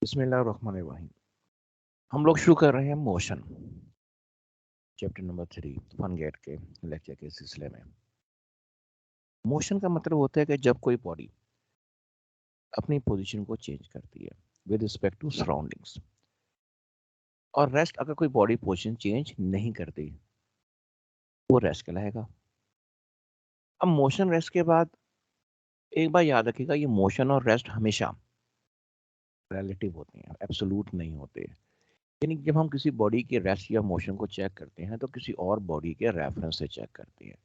बिस्मिल्लाहिर्रहमानिर्रहीम। हम लोग शुरू कर रहे हैं मोशन, चैप्टर नंबर 3 फन गेट के लेक्चर के सिलसिले में। मोशन का मतलब होता है कि जब कोई बॉडी अपनी पोजीशन को चेंज करती है विद रिस्पेक्ट टू सराउंडिंग्स, और रेस्ट अगर कोई बॉडी पोजीशन चेंज नहीं करती वो रेस्ट कहलाएगा। अब मोशन रेस्ट के बाद एक बार याद रखिएगा, ये मोशन और रेस्ट हमेशा रिलेटिव होते हैं, एब्सोल्यूट नहीं होते। यानी कि जब हम किसी बॉडी के रेस्ट या मोशन को चेक करते हैं तो किसी और बॉडी के रेफरेंस से चेक करते हैं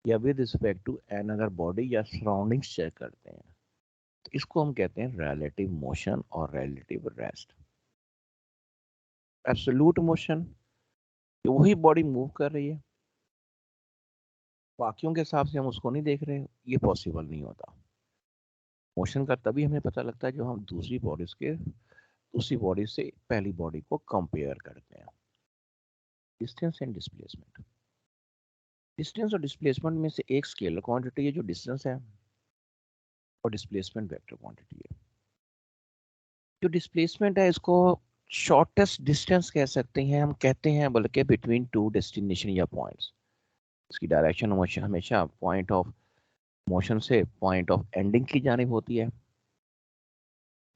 या with respect to another body या सराउंडिंग्स चेक करते हैं। तो इसको हम कहते हैं रिलेटिव मोशन और रिलेटिव रेस्ट। एब्सोल्यूट मोशन, वही बॉडी मूव कर रही है, बाकियों के हिसाब से हम उसको नहीं देख रहे, ये पॉसिबल नहीं होता। मोशन का तभी हमें पता लगता है जो हम दूसरी बॉडी से पहली बॉडी को कंपेयर करते हैं। Distance and displacement. डिस्टेंस और डिस्प्लेसमेंट में से एक स्केलर क्वांटिटी है जो डिस्टेंस है, और डिस्प्लेसमेंट वेक्टर क्वांटिटी है। जो डिस्प्लेसमेंट है इसको शॉर्टेस्ट डिस्टेंस कह सकते हैं, हम कहते हैं बल्कि बिटवीन टू डेस्टिनेशन या पॉइंट्स। इसकी डायरेक्शन हमेशा पॉइंट ऑफ मोशन से पॉइंट ऑफ एंडिंग की जानिब होती है।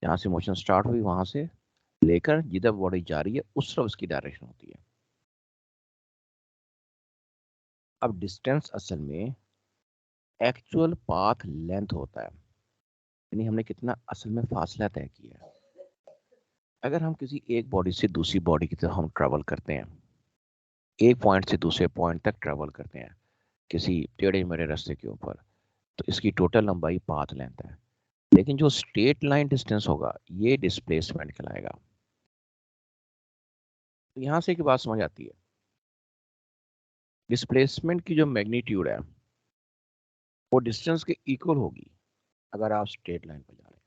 जहाँ से मोशन स्टार्ट हुई वहां से लेकर जिधर बॉडी जा रही है उस तरफ उसकी डायरेक्शन होती है। अब डिस्टेंस असल में एक्चुअल पाथ लेंथ होता है, यानी हमने कितना असल में फासला तय किया है। अगर हम किसी एक बॉडी से दूसरी बॉडी की तरफ हम ट्रेवल करते हैं, एक पॉइंट से दूसरे पॉइंट तक ट्रेवल करते हैं किसी टेढ़े मेढ़े रास्ते के ऊपर, तो इसकी टोटल लंबाई पाथ लेंथ है। लेकिन जो स्ट्रेट लाइन डिस्टेंस होगा ये डिस्प्लेसमेंट कहलाएगा। तो यहां से एक बात समझ आती है, डिस्प्लेसमेंट की जो मैग्नीट्यूड है वो डिस्टेंस के इक्वल होगी अगर आप स्ट्रेट लाइन पर जा रहे हैं,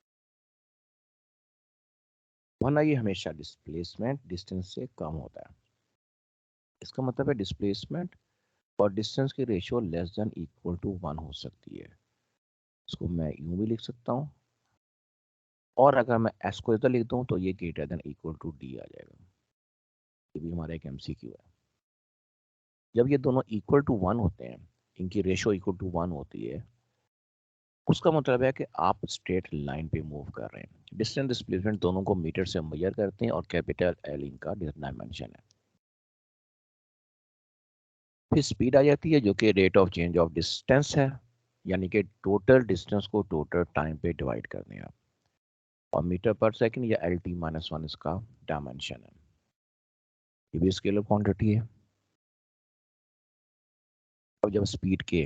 वरना ये हमेशा डिस्प्लेसमेंट डिस्टेंस से कम होता है। इसका मतलब है डिस्प्लेसमेंट और डिस्टेंस की ratio less than equal to 1 हो सकती है। इसको मैं यूं भी लिख सकता हूँ, और अगर मैं एस को इधर लिख दूं तो ये greater than equal to D आ जाएगा। ये भी हमारा एक एमसीक्यू है। जब ये दोनों इक्वल टू 1 होते हैं, इनकी रेशियो इक्वल टू 1 होती है, उसका मतलब है कि आप स्ट्रेट लाइन पे मूव कर रहे हैं। डिस्टेंस डिस्प्लेसमेंट दोनों को मीटर से मेजर करते हैं और कैपिटल एल इनका डायमेंशन है। फिर स्पीड आ जाती है जो कि rate of change of distance है, यानी कि टोटल डिस्टेंस को टोटल टाइम पे डिवाइड करने हैं, और मीटर पर सेकंड या एल टी माइनस वन इसका डायमेंशन है। ये भी स्केलर क्वांटिटी है। अब जब स्पीड के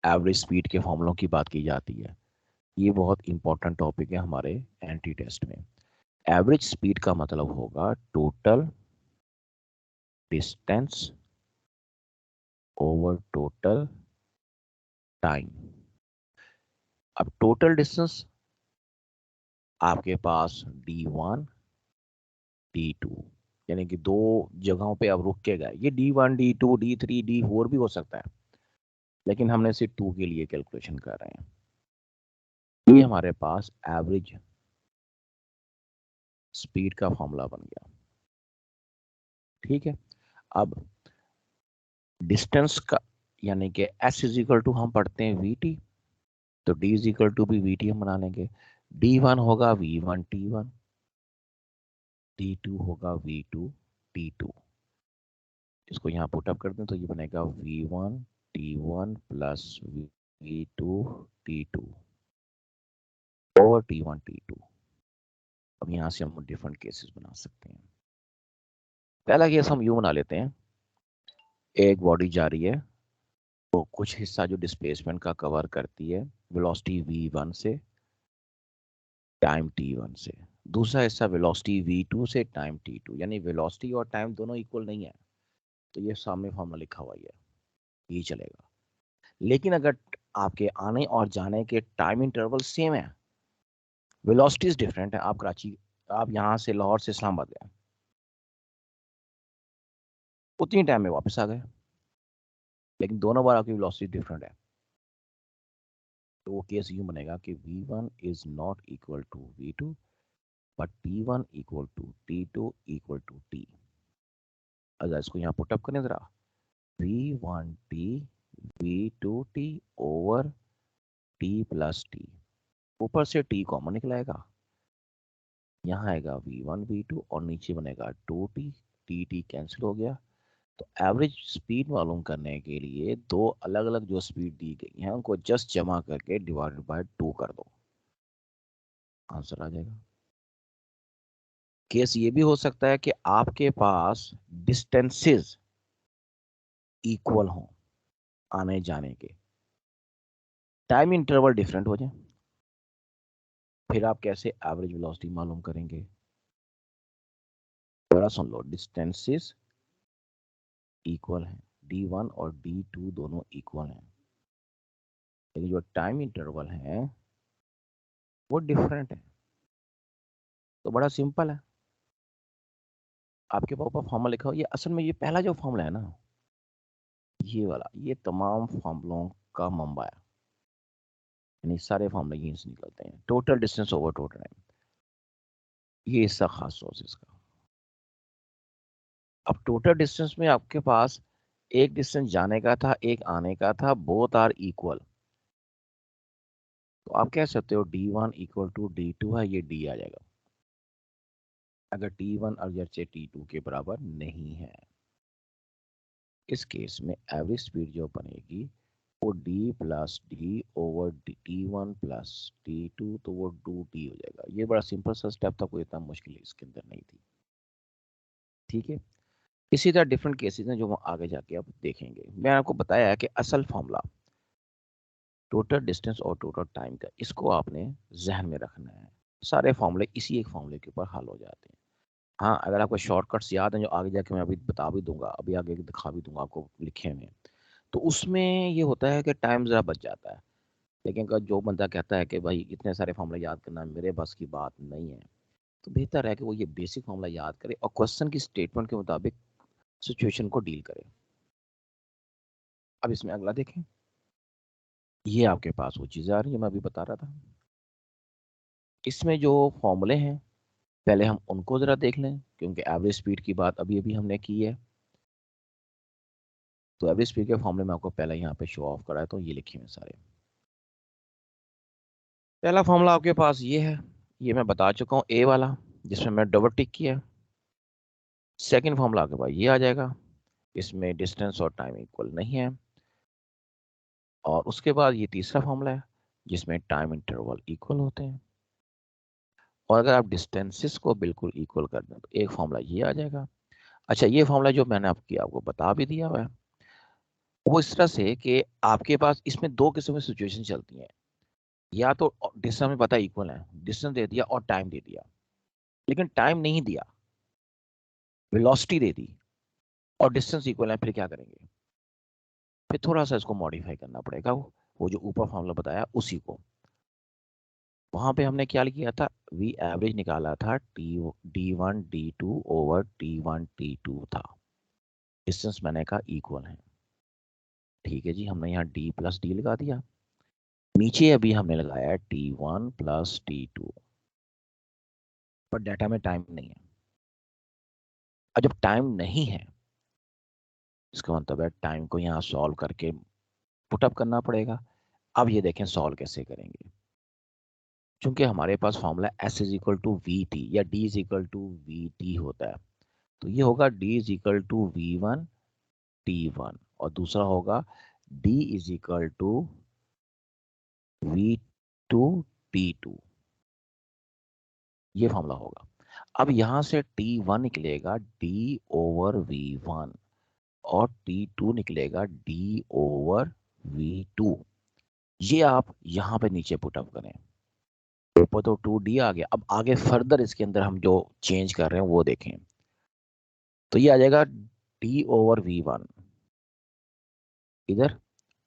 एवरेज स्पीड के फॉर्मूलों की बात की जाती है, ये बहुत इंपॉर्टेंट टॉपिक है हमारे एंटी टेस्ट में। एवरेज स्पीड का मतलब होगा total distance over total time. अब टोटल डिस्टेंस आपके पास d1 d2, यानी कि दो जगहों पे आप रुक के गए, ये d1 d2 d3 d4 भी हो सकता है, लेकिन हमने सिर्फ 2 के लिए कैलकुलेशन कर रहे हैं। ये हमारे पास एवरेज स्पीड का फॉर्मूला बन गया। ठीक है। अब डिस्टेंस का यानी कि s इज इक्वल टू हम पढ़ते हैं vt, तो d इज इक्वल टू भी vt हम बना लेंगे। d1 होगा v1 t1, d2 होगा v2 t2। इसको यहाँ पुटअप कर दें तो ये बनेगा v1 t1 plus v2 t2 और t1 t2। अब यहाँ से हम डिफरेंट केसेस बना सकते हैं। पहला केस हम यूं बना लेते हैं, एक बॉडी जा रही है तो कुछ हिस्सा जो डिस्प्लेसमेंट का कवर करती है वेलोसिटी v1 से टाइम t1 से, दूसरा हिस्सा वेलोसिटी v2 से टाइम t2, यानी वेलोसिटी और टाइम दोनों इक्वल नहीं है, तो ये सामने फॉर्मूला लिखा हुआ है, ये चलेगा। लेकिन अगर आपके आने और जाने के टाइम इंटरवल सेम है, वेलोसिटीज डिफरेंट है, आप यहाँ से लाहौर से इस्लामाबाद गए, उतनी टाइम में वापस आ गए, लेकिन दोनों बार आपकी वेलोसिटी डिफरेंट है, तो वो केस यूं बनेगा कि v1 is not equal to v2 but T1 equal to T2 equal to T। अगर इसको यहाँ पुटअप करें जरा, V1T V2T over T plus T, ऊपर से T कॉमन निकलाएगा, यहाँ आएगा V1 V2 और नीचे बनेगा 2T, T कैंसिल हो गया। तो एवरेज स्पीड मालूम करने के लिए दो अलग अलग जो स्पीड दी गई है उनको जस्ट जमा करके डिवाइडेड बाय 2 कर दो, आंसर आ जाएगा। केस ये भी हो सकता है कि आपके पास डिस्टेंसेस इक्वल हों आने जाने के, टाइम इंटरवल डिफरेंट हो जाए, फिर आप कैसे एवरेज वेलोसिटी मालूम करेंगे? जरा सुन लो, डिस्टेंसेस इक्वल हैं, D1 और D2 दोनों इक्वल हैं, लेकिन जो टाइम इंटरवल है वो डिफरेंट है। तो बड़ा सिंपल है, आपके पास फॉर्मूला लिखा हो, ये असल में ये पहला जो फॉर्मूला है ना, ये वाला, ये तमाम फॉर्मूलों का मंबा है, यानी सारे फॉर्मूले यहीं से निकलते हैं। Total distance over total time, ये इसका खास सोर्स इसका। अब टोटल डिस्टेंस में आपके पास एक डिस्टेंस जाने का था, एक आने का था, बोथ आर इक्वल, तो आप कह सकते हो D1 इक्वल टू D2 है, ये D आ जाएगा अगर T1 अगर T2 के बराबर नहीं है। इस केस में एवरेज स्पीड जो बनेगी वो D plus D over T1 plus T2, तो वो 2T हो जाएगा। ये बड़ा सिंपल सा स्टेप था, कोई इतना मुश्किल इसके अंदर नहीं थी, ठीक है। इसी तरह डिफरेंट केसेस हैं जो हम आगे जाके अब देखेंगे। मैंने आपको बताया है कि असल फॉर्मूला टोटल डिस्टेंस और टोटल टाइम का, इसको आपने जहन में रखना है। सारे फॉर्मूले इसी एक फॉर्मूले के ऊपर हल हो जाते हैं। हाँ, अगर आपको शॉर्टकट्स याद हैं जो आगे जाके मैं अभी बता भी दूंगा, अभी आगे दिखा भी दूंगा आपको लिखे हुए, तो उसमें ये होता है कि टाइम ज़रा बच जाता है। लेकिन अगर जो बंदा कहता है कि भाई इतने सारे फॉर्मूले याद करना मेरे बस की बात नहीं है, तो बेहतर है कि वो ये बेसिक फॉर्मूला याद करे और क्वेश्चन की स्टेटमेंट के मुताबिक सिचुएशन को डील करे। अब इसमें अगला देखें, ये आपके पास वो चीज़ें आ रही है मैं अभी बता रहा था। इसमें जो फॉर्मूले हैं पहले हम उनको ज़रा देख लें, क्योंकि एवरेज स्पीड की बात अभी अभी हमने की है। तो एवरेज स्पीड के फॉर्मूले में आपको पहले यहाँ पे शो ऑफ करा है, तो ये लिखे हुए सारे। पहला फॉर्मूला आपके पास ये है, ये मैं बता चुका हूँ, ए वाला जिसमें मैं डबल टिक किया। सेकंड फॉर्मूला आपके पास ये आ जाएगा, इसमें डिस्टेंस और टाइम इक्वल नहीं है। और उसके बाद ये तीसरा फॉर्मूला है जिसमें टाइम इंटरवल इक्वल होते हैं। और अगर आप डिस्टेंसेस को बिल्कुल इक्वल कर दें तो एक फॉर्मूला ये आ जाएगा। अच्छा, ये फॉर्मूला जो मैंने आपको बता भी दिया हुआ है, वो इस तरह से कि आपके पास इसमें दो किस्म की सिचुएशन चलती हैं। या तो डिस्टेंस में पता इक्वल है, डिस्टेंस दे दिया और टाइम दे दिया, लेकिन टाइम नहीं दिया, वेलोसिटी दे दी और डिस्टेंस इक्वल है, फिर क्या करेंगे? फिर थोड़ा सा इसको मॉडिफाई करना पड़ेगा, वो जो ऊपर फॉर्मूला बताया उसी को। वहां पे हमने क्या किया था, वी एवरेज निकाला था D1 D2 over T1 T2 था, डिस्टेंस मैंने कहा इक्वल है, ठीक है जी। हमने यहाँ D प्लस डी लगा दिया, नीचे अभी हमने लगाया T1 प्लस T2, पर डाटा में टाइम नहीं है। और जब टाइम नहीं है, इसका मतलब है टाइम को यहाँ सॉल्व करके पुटअप करना पड़ेगा। अब ये देखें सॉल्व कैसे करेंगे। चूंकि हमारे पास formula S is equal to V T या D is equal to V T होता है, तो ये होगा D is equal to V1 T1 और दूसरा होगा D is equal to V2 T2, ये फॉर्मूला होगा। अब यहां से T1 निकलेगा D ओवर V1 और T2 निकलेगा D ओवर V2। ये आप यहां पे नीचे पुटअप करें, ऊपर तो 2D आ गया। अब आगे फर्दर इसके अंदर हम जो चेंज कर रहे हैं वो देखें, तो ये आ जाएगा D ओवर V1 इधर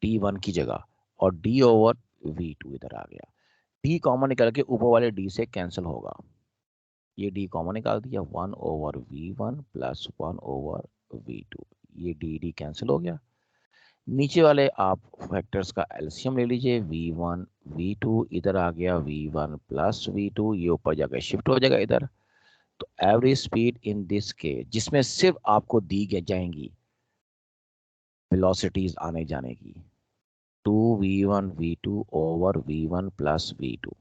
T1 की जगह और D ओवर V2 इधर आ गया। D कॉमन निकल के ऊपर वाले D से कैंसिल होगा, ये D कॉमन निकाल दिया, 1 over V1 plus 1 over V2, ये D कैंसिल हो गया। नीचे वाले आप फैक्टर्स का एलसीएम ले लीजिए, v1 v2 इधर आ गया v1 प्लस v2, ये ऊपर जाकर शिफ्ट हो जाएगा इधर। तो average speed in this case, जिसमें सिर्फ आपको दी जाएंगी वेलोसिटीज आने जाने की, 2v1 v2 over v1 plus v2,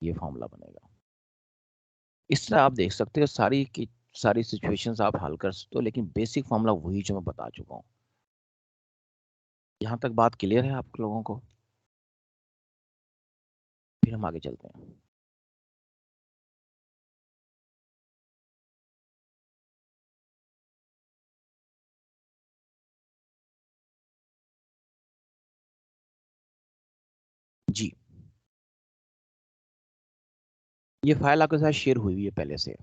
ये फॉर्मूला बनेगा। इस तरह आप देख सकते हो सारी की सारी सिचुएशंस आप हल कर सकते हो, लेकिन बेसिक फॉर्मूला वही जो मैं बता चुका हूँ। यहाँ तक बात क्लियर है आप लोगों को? फिर हम आगे चलते हैं। जी, ये फाइल आपके साथ शेयर हुई है पहले से।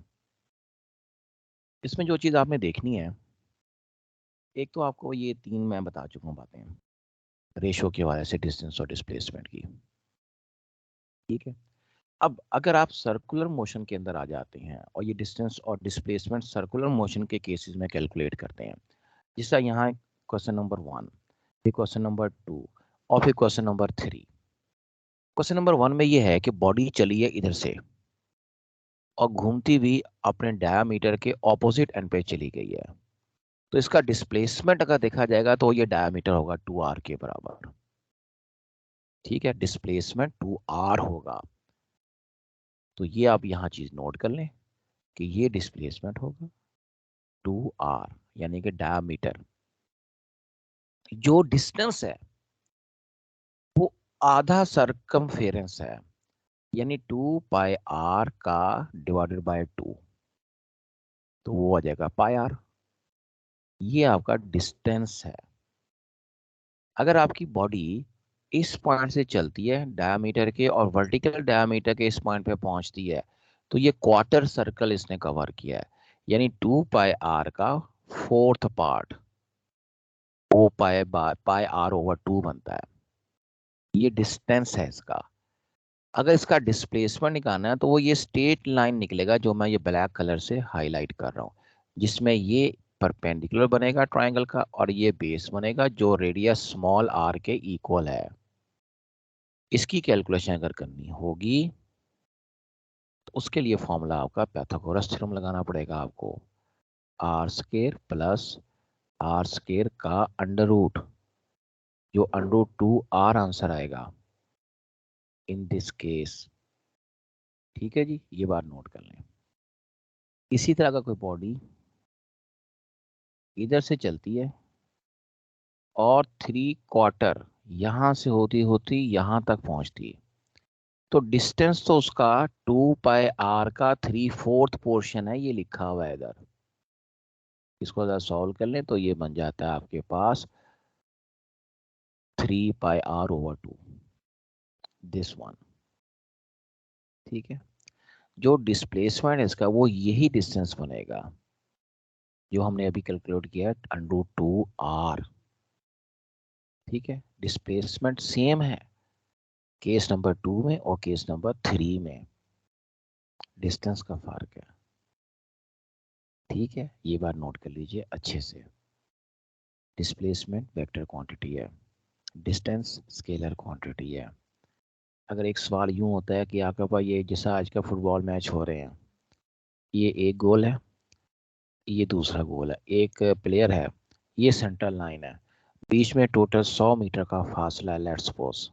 इसमें जो चीज़ आपने देखनी है, एक तो आपको ये तीन मैं बता चुका हूँ बातें, रेशो के हवाले से, डिस्टेंस और डिस्प्लेसमेंट की। ठीक है, अब अगर आप सर्कुलर मोशन के अंदर आ जाते हैं और ये डिस्टेंस और डिस्प्लेसमेंट सर्कुलर मोशन के केसेस में कैलकुलेट करते हैं, जैसा यहाँ क्वेश्चन नंबर 1, फिर क्वेश्चन नंबर 2 और फिर क्वेश्चन नंबर 3। क्वेश्चन नंबर 1 में ये है कि बॉडी चली है इधर से और घूमती हुई अपने डायामीटर के ऑपोजिट एंड पे चली गई है, तो इसका डिस्प्लेसमेंट अगर देखा जाएगा तो ये डायामीटर होगा 2r के बराबर। ठीक है, डिस्प्लेसमेंट 2r होगा। तो ये आप यहाँ चीज नोट कर लें कि ये डिस्प्लेसमेंट होगा 2r, यानी कि डायामीटर। जो डिस्टेंस है वो आधा सरकमफेरेंस है, यानी 2πr का डिवाइडेड बाय 2, तो वो आ जाएगा πr। ये आपका डिस्टेंस है। अगर आपकी बॉडी इस पॉइंट से चलती है डायमीटर के और वर्टिकल डायमीटर के इस पॉइंट पे पहुंचती है, तो ये क्वार्टर सर्कल इसने कवर किया है, यानी 2πr का फोर्थ पार्ट, ओ पाई आर ओवर 2 बनता है। ये डिस्टेंस है इसका। अगर इसका डिस्प्लेसमेंट निकालना है तो वो ये स्ट्रेट लाइन निकलेगा जो मैं ये ब्लैक कलर से हाईलाइट कर रहा हूँ, जिसमें ये परपेंडिकुलर बनेगा ट्रायंगल का और ये बेस बनेगा जो रेडियस स्मॉल आर के इक्वल है। इसकी कैलकुलेशन अगर करनी होगी तो उसके लिए फॉर्मूला आपका पाइथागोरस थ्योरम लगाना पड़ेगा आपको, R square plus R square का अंडर रूट, जो अंडर रूट 2r आंसर आएगा इन दिस केस। ठीक है जी, ये बात नोट कर लें। इसी तरह का कोई बॉडी इधर से चलती है और 3/4 यहां से होती होती यहां तक पहुंचती है, तो डिस्टेंस तो उसका 2πr का 3/4 पोर्शन है, ये लिखा हुआ है इधर। इसको अगर सॉल्व कर लें तो ये बन जाता है आपके पास 3πr ओवर 2, दिस वन। ठीक है, जो डिस्प्लेसमेंट है इसका वो यही डिस्टेंस बनेगा जो हमने अभी कैलकुलेट किया, √2r। ठीक है, डिस्प्लेसमेंट सेम है केस नंबर 2 में और केस नंबर 3 में, डिस्टेंस का फर्क है। ठीक है, ये बात नोट कर लीजिए अच्छे से। डिस्प्लेसमेंट वेक्टर क्वांटिटी है, डिस्टेंस स्केलर क्वांटिटी है। अगर एक सवाल यूं होता है कि आपके पास ये जैसा आज का फुटबॉल मैच हो रहे हैं, ये एक गोल है, ये दूसरा गोल है, एक प्लेयर है, ये सेंट्रल लाइन है, बीच में टोटल 100 मीटर का फासला है लेट्स सपोज।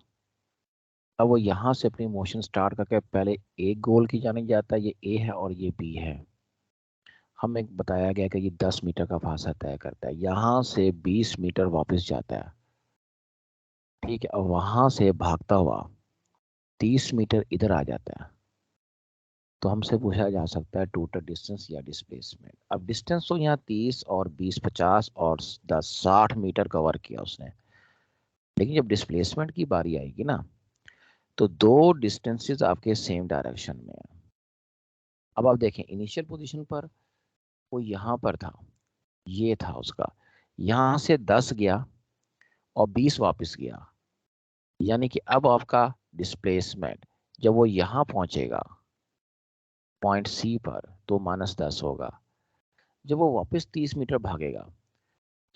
अब वो यहाँ से अपनी मोशन स्टार्ट करके पहले एक गोल की जाने जाता है, ये ए है और ये बी है। हमें बताया गया कि ये 10 मीटर का फासला तय करता है, यहाँ से 20 मीटर वापस जाता है। ठीक है, और वहां से भागता हुआ 30 मीटर इधर आ जाता है। तो हमसे पूछा जा सकता है टोटल डिस्टेंस या डिस्प्लेसमेंट। अब डिस्टेंस तो यहाँ 30 और 20 50 और 10 60 मीटर कवर किया उसने, लेकिन जब डिस्प्लेसमेंट की बारी आएगी ना, तो दो डिस्टेंसेस आपके सेम डायरेक्शन में है। अब आप देखें इनिशियल पोजीशन पर वो यहाँ पर था, ये था उसका, यहाँ से 10 गया और 20 वापस गया, यानी कि अब आपका डिस्प्लेसमेंट जब वो यहाँ पहुंचेगा पॉइंट सी पर तो -10 होगा। जब वो वापस 30 मीटर भागेगा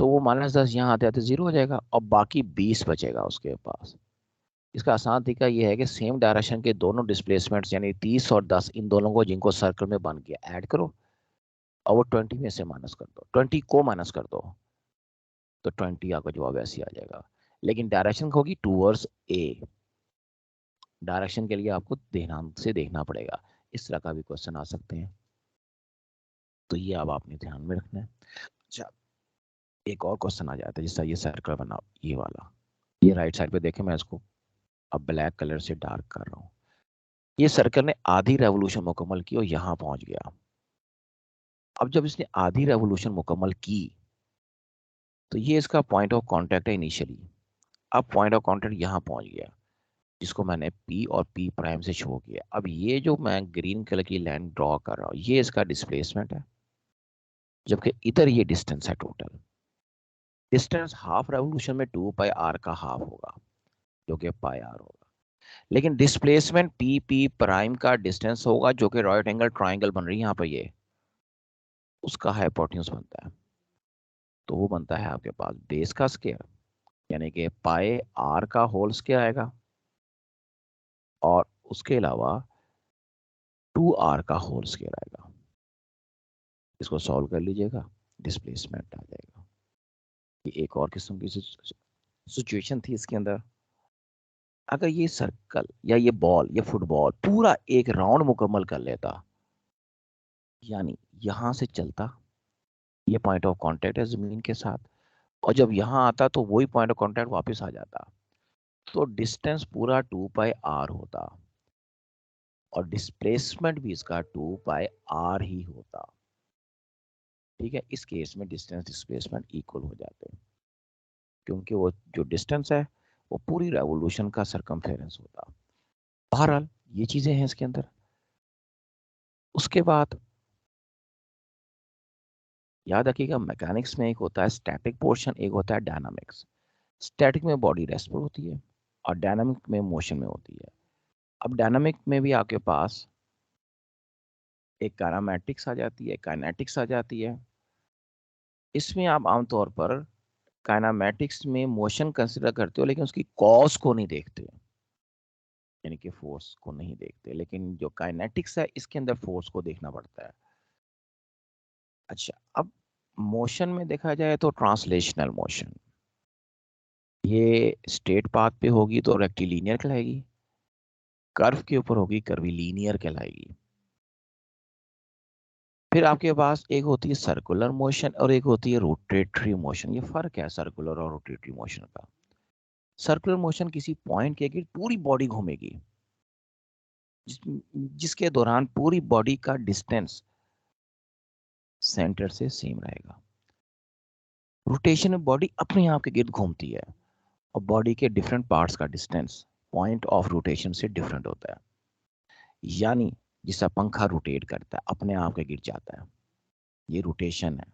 तो वो -10 यहाँ आते आते 0 हो जाएगा और बाकी 20 बचेगा उसके पास। इसका आसान तरीका ये है कि सेम डायरेक्शन के दोनों डिस्प्लेसमेंट्स यानी 30 और 10 इन दोनों को जिनको सर्कल में बन गया ऐड करो और वो 20 में से माइनस कर दो, 20 को माइनस कर दो तो 20 आपका जवाब ऐसे आ जाएगा। लेकिन डायरेक्शन होगी टूवर्ड्स ए। डायरेक्शन के लिए आपको ध्यान से देखना पड़ेगा। इस तरह का भी क्वेश्चन आ सकते हैं, तो ये अब आपने ध्यान में रखना है। अच्छा, एक और क्वेश्चन आ जाता है जैसा ये सर्कल बना, ये वाला, ये राइट साइड पे देखें, मैं इसको अब ब्लैक कलर से डार्क कर रहा हूँ। ये सर्कल ने आधी रेवोल्यूशन मुकम्मल की और यहाँ पहुंच गया। अब जब इसने आधी रेवोल्यूशन मुकम्मल की तो ये इसका पॉइंट ऑफ कांटेक्ट है इनिशियली। अब पॉइंट ऑफ कांटेक्ट यहाँ पहुंच गया जिसको मैंने P और P प्राइम से शो किया। अब ये जो मैं ग्रीन कलर की लाइन ड्रॉ कर रहा हूँ ये इसका डिस्प्लेसमेंट है, जबकि इधर ये डिस्टेंस है टोटल। डिस्टेंस हाफ रेवोल्यूशन में 2πr का हाफ होगा जो कि πr होगा, लेकिन डिस्प्लेसमेंट P प्राइम का डिस्टेंस होगा जो कि राइट एंगल ट्राइंगल बन रही है यहाँ पर, ये उसका हाइपोटेन्यूज बनता है। तो वो बनता है आपके पास बेस का स्क्वायर यानी कि πr का होल स्क्वायर आएगा और उसके अलावा 2r का होल स्क्वायर आएगा। इसको सॉल्व कर लीजिएगा, डिस्प्लेसमेंट आ जाएगा। ये एक और किस्म की सिचुएशन थी इसके अंदर। अगर ये सर्कल या ये बॉल या फुटबॉल पूरा एक राउंड मुकम्मल कर लेता, यानी यहां से चलता, ये पॉइंट ऑफ कांटेक्ट है जमीन के साथ, और जब यहां आता तो वही पॉइंट ऑफ कांटेक्ट वापस आ जाता, तो डिस्टेंस पूरा 2πr होता और डिस्प्लेसमेंट भी इसका 2πr ही होता। ठीक है, इस केस में डिस्टेंस डिस्प्लेसमेंट इक्वल हो जाते हैं क्योंकि वो जो डिस्टेंस है वो पूरी रेवोल्यूशन का सरकमफेरेंस होता। बहरहाल ये चीजें हैं इसके अंदर। उसके बाद याद रखिएगा मैकेनिक्स में एक होता है स्टैटिक पोर्शन, एक होता है डायनामिक्स। स्टैटिक में बॉडी रेस्ट पर होती है और डायनामिक में मोशन में होती है। अब डायनामिक में भी आपके पास एक काइनेमैटिक्स आ जाती है, काइनेटिक्स आ जाती है। इसमें आप आमतौर पर काइनेमैटिक्स में मोशन कंसिडर करते हो लेकिन उसकी कॉज को नहीं देखते, यानी कि फोर्स को नहीं देखते, लेकिन जो काइनेटिक्स है इसके अंदर फोर्स को देखना पड़ता है। अच्छा, अब मोशन में देखा जाए तो ट्रांसलेशनल मोशन, ये स्ट्रेट पाथ पे होगी तो रेक्टिलिनियर कहलाएगी, कर्व के ऊपर होगी कर्विलीनियर कहलाएगी। फिर आपके पास एक होती है सर्कुलर मोशन और एक होती है रोटेटरी मोशन। ये फर्क है सर्कुलर और रोटेटरी मोशन का। सर्कुलर मोशन किसी पॉइंट के गिर्द पूरी बॉडी घूमेगी, जिसके दौरान पूरी बॉडी का डिस्टेंस सेंटर से सेम रहेगा। रोटेशन में बॉडी अपने आप के गिर्द घूमती है और बॉडी के डिफरेंट पार्ट्स का डिस्टेंस पॉइंट ऑफ रोटेशन से डिफरेंट होता है। यानी जिसका पंखा रोटेट करता है अपने आप के गिर जाता है, ये रोटेशन है।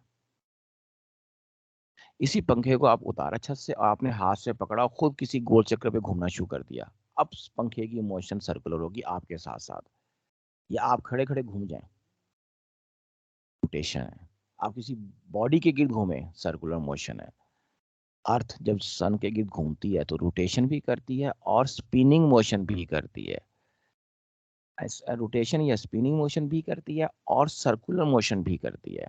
इसी पंखे को आप उतारा छत से, आपने हाथ से पकड़ा, खुद किसी गोल चक्कर पे घूमना शुरू कर दिया। अब पंखे की मोशन सर्कुलर होगी आपके साथ साथ, या आप खड़े खड़े घूम जाएं, रोटेशन है। आप किसी बॉडी के गिर्द घूमे, सर्कुलर मोशन है। अर्थ जब सन के गिर्द घूमती है तो रोटेशन भी करती है और स्पिनिंग मोशन भी करती है। रोटेशन या स्पिनिंग मोशन भी करती है और सर्कुलर मोशन भी करती है।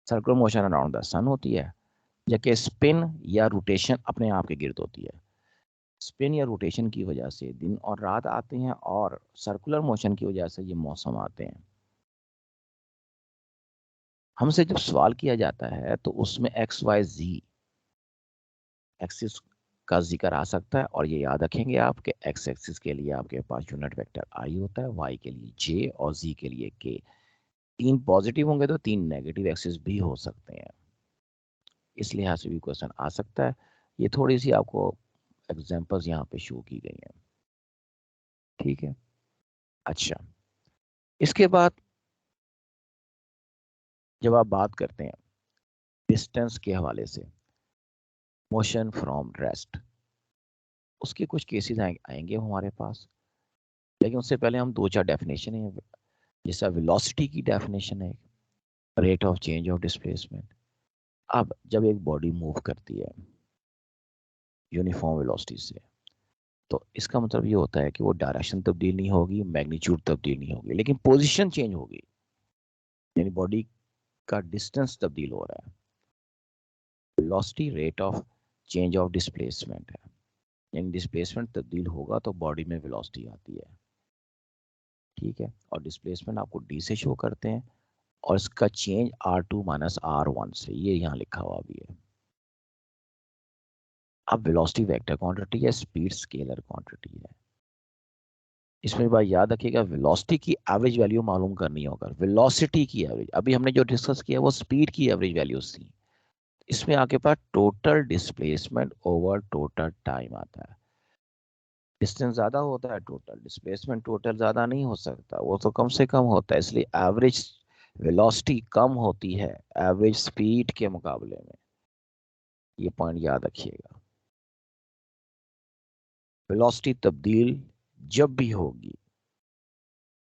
सर्कुलर मोशन अराउंड द सन होती है, जबकि स्पिन या रोटेशन अपने आप के गिर्द होती है। स्पिन या रोटेशन की वजह से दिन और रात आते हैं और सर्कुलर मोशन की वजह से ये मौसम आते हैं। हमसे जब सवाल किया जाता है तो उसमें एक्स वाई जी एक्सिस का जिक्र आ सकता है, और ये याद रखेंगे आप कि एक्स एक्सिस के लिए आपके पास यूनिट वेक्टर आई होता है, वाई के लिए जे और जी के लिए के। 3 पॉजिटिव होंगे तो 3 नेगेटिव एक्सिस भी हो सकते हैं, इस लिहाज से भी क्वेश्चन आ सकता है। ये थोड़ी सी आपको एग्जांपल्स यहाँ पे शो की गई हैं। ठीक है, अच्छा, इसके बाद जब आप बात करते हैं डिस्टेंस के हवाले से, मोशन फ्रॉम रेस्ट, उसके कुछ केसेस आएंगे हमारे पास, लेकिन उससे पहले हम 2-4 डेफिनेशन है, जैसा वेलोसिटी की डेफिनेशन है, rate of change of displacement, अब जब एक बॉडी मूव करती है यूनिफॉर्म वेलोसिटी से, तो इसका मतलब ये होता है कि वो डायरेक्शन तब्दील नहीं होगी, मैग्नीट्यूड तब्दील नहीं होगी, लेकिन पोजीशन चेंज होगी, यानी बॉडी का डिस्टेंस तब्दील हो रहा है। Velocity rate of change of displacement है, यानी डिस्प्लेसमेंट तब्दील होगा तो बॉडी में वेलोसिटी आती है, ठीक है। और डिस्प्लेसमेंट आपको डी से शो करते हैं, और इसका चेंज r2 माइनस r1 से, ये यहाँ लिखा हुआ भी है। अब वेलोसिटी वेक्टर क्वांटिटी है, स्पीड स्केलर क्वांटिटी है। इसमें बात याद रखिएगा, वेलोसिटी की एवरेज वैल्यू मालूम करनी होगा, वेलोसिटी की एवरेज। अभी हमने जो डिस्कस किया वो स्पीड की एवरेज वैल्यूज थी। इसमें आपके पास total displacement over total time आता है। डिस्टेंस ज्यादा होता है, टोटल डिस्प्लेसमेंट टोटल ज्यादा नहीं हो सकता, वो तो कम से कम होता है, इसलिए एवरेज वेलोसिटी कम होती है एवरेज स्पीड के मुकाबले में। ये पॉइंट याद रखिएगा। वेलोसिटी तब्दील जब भी होगी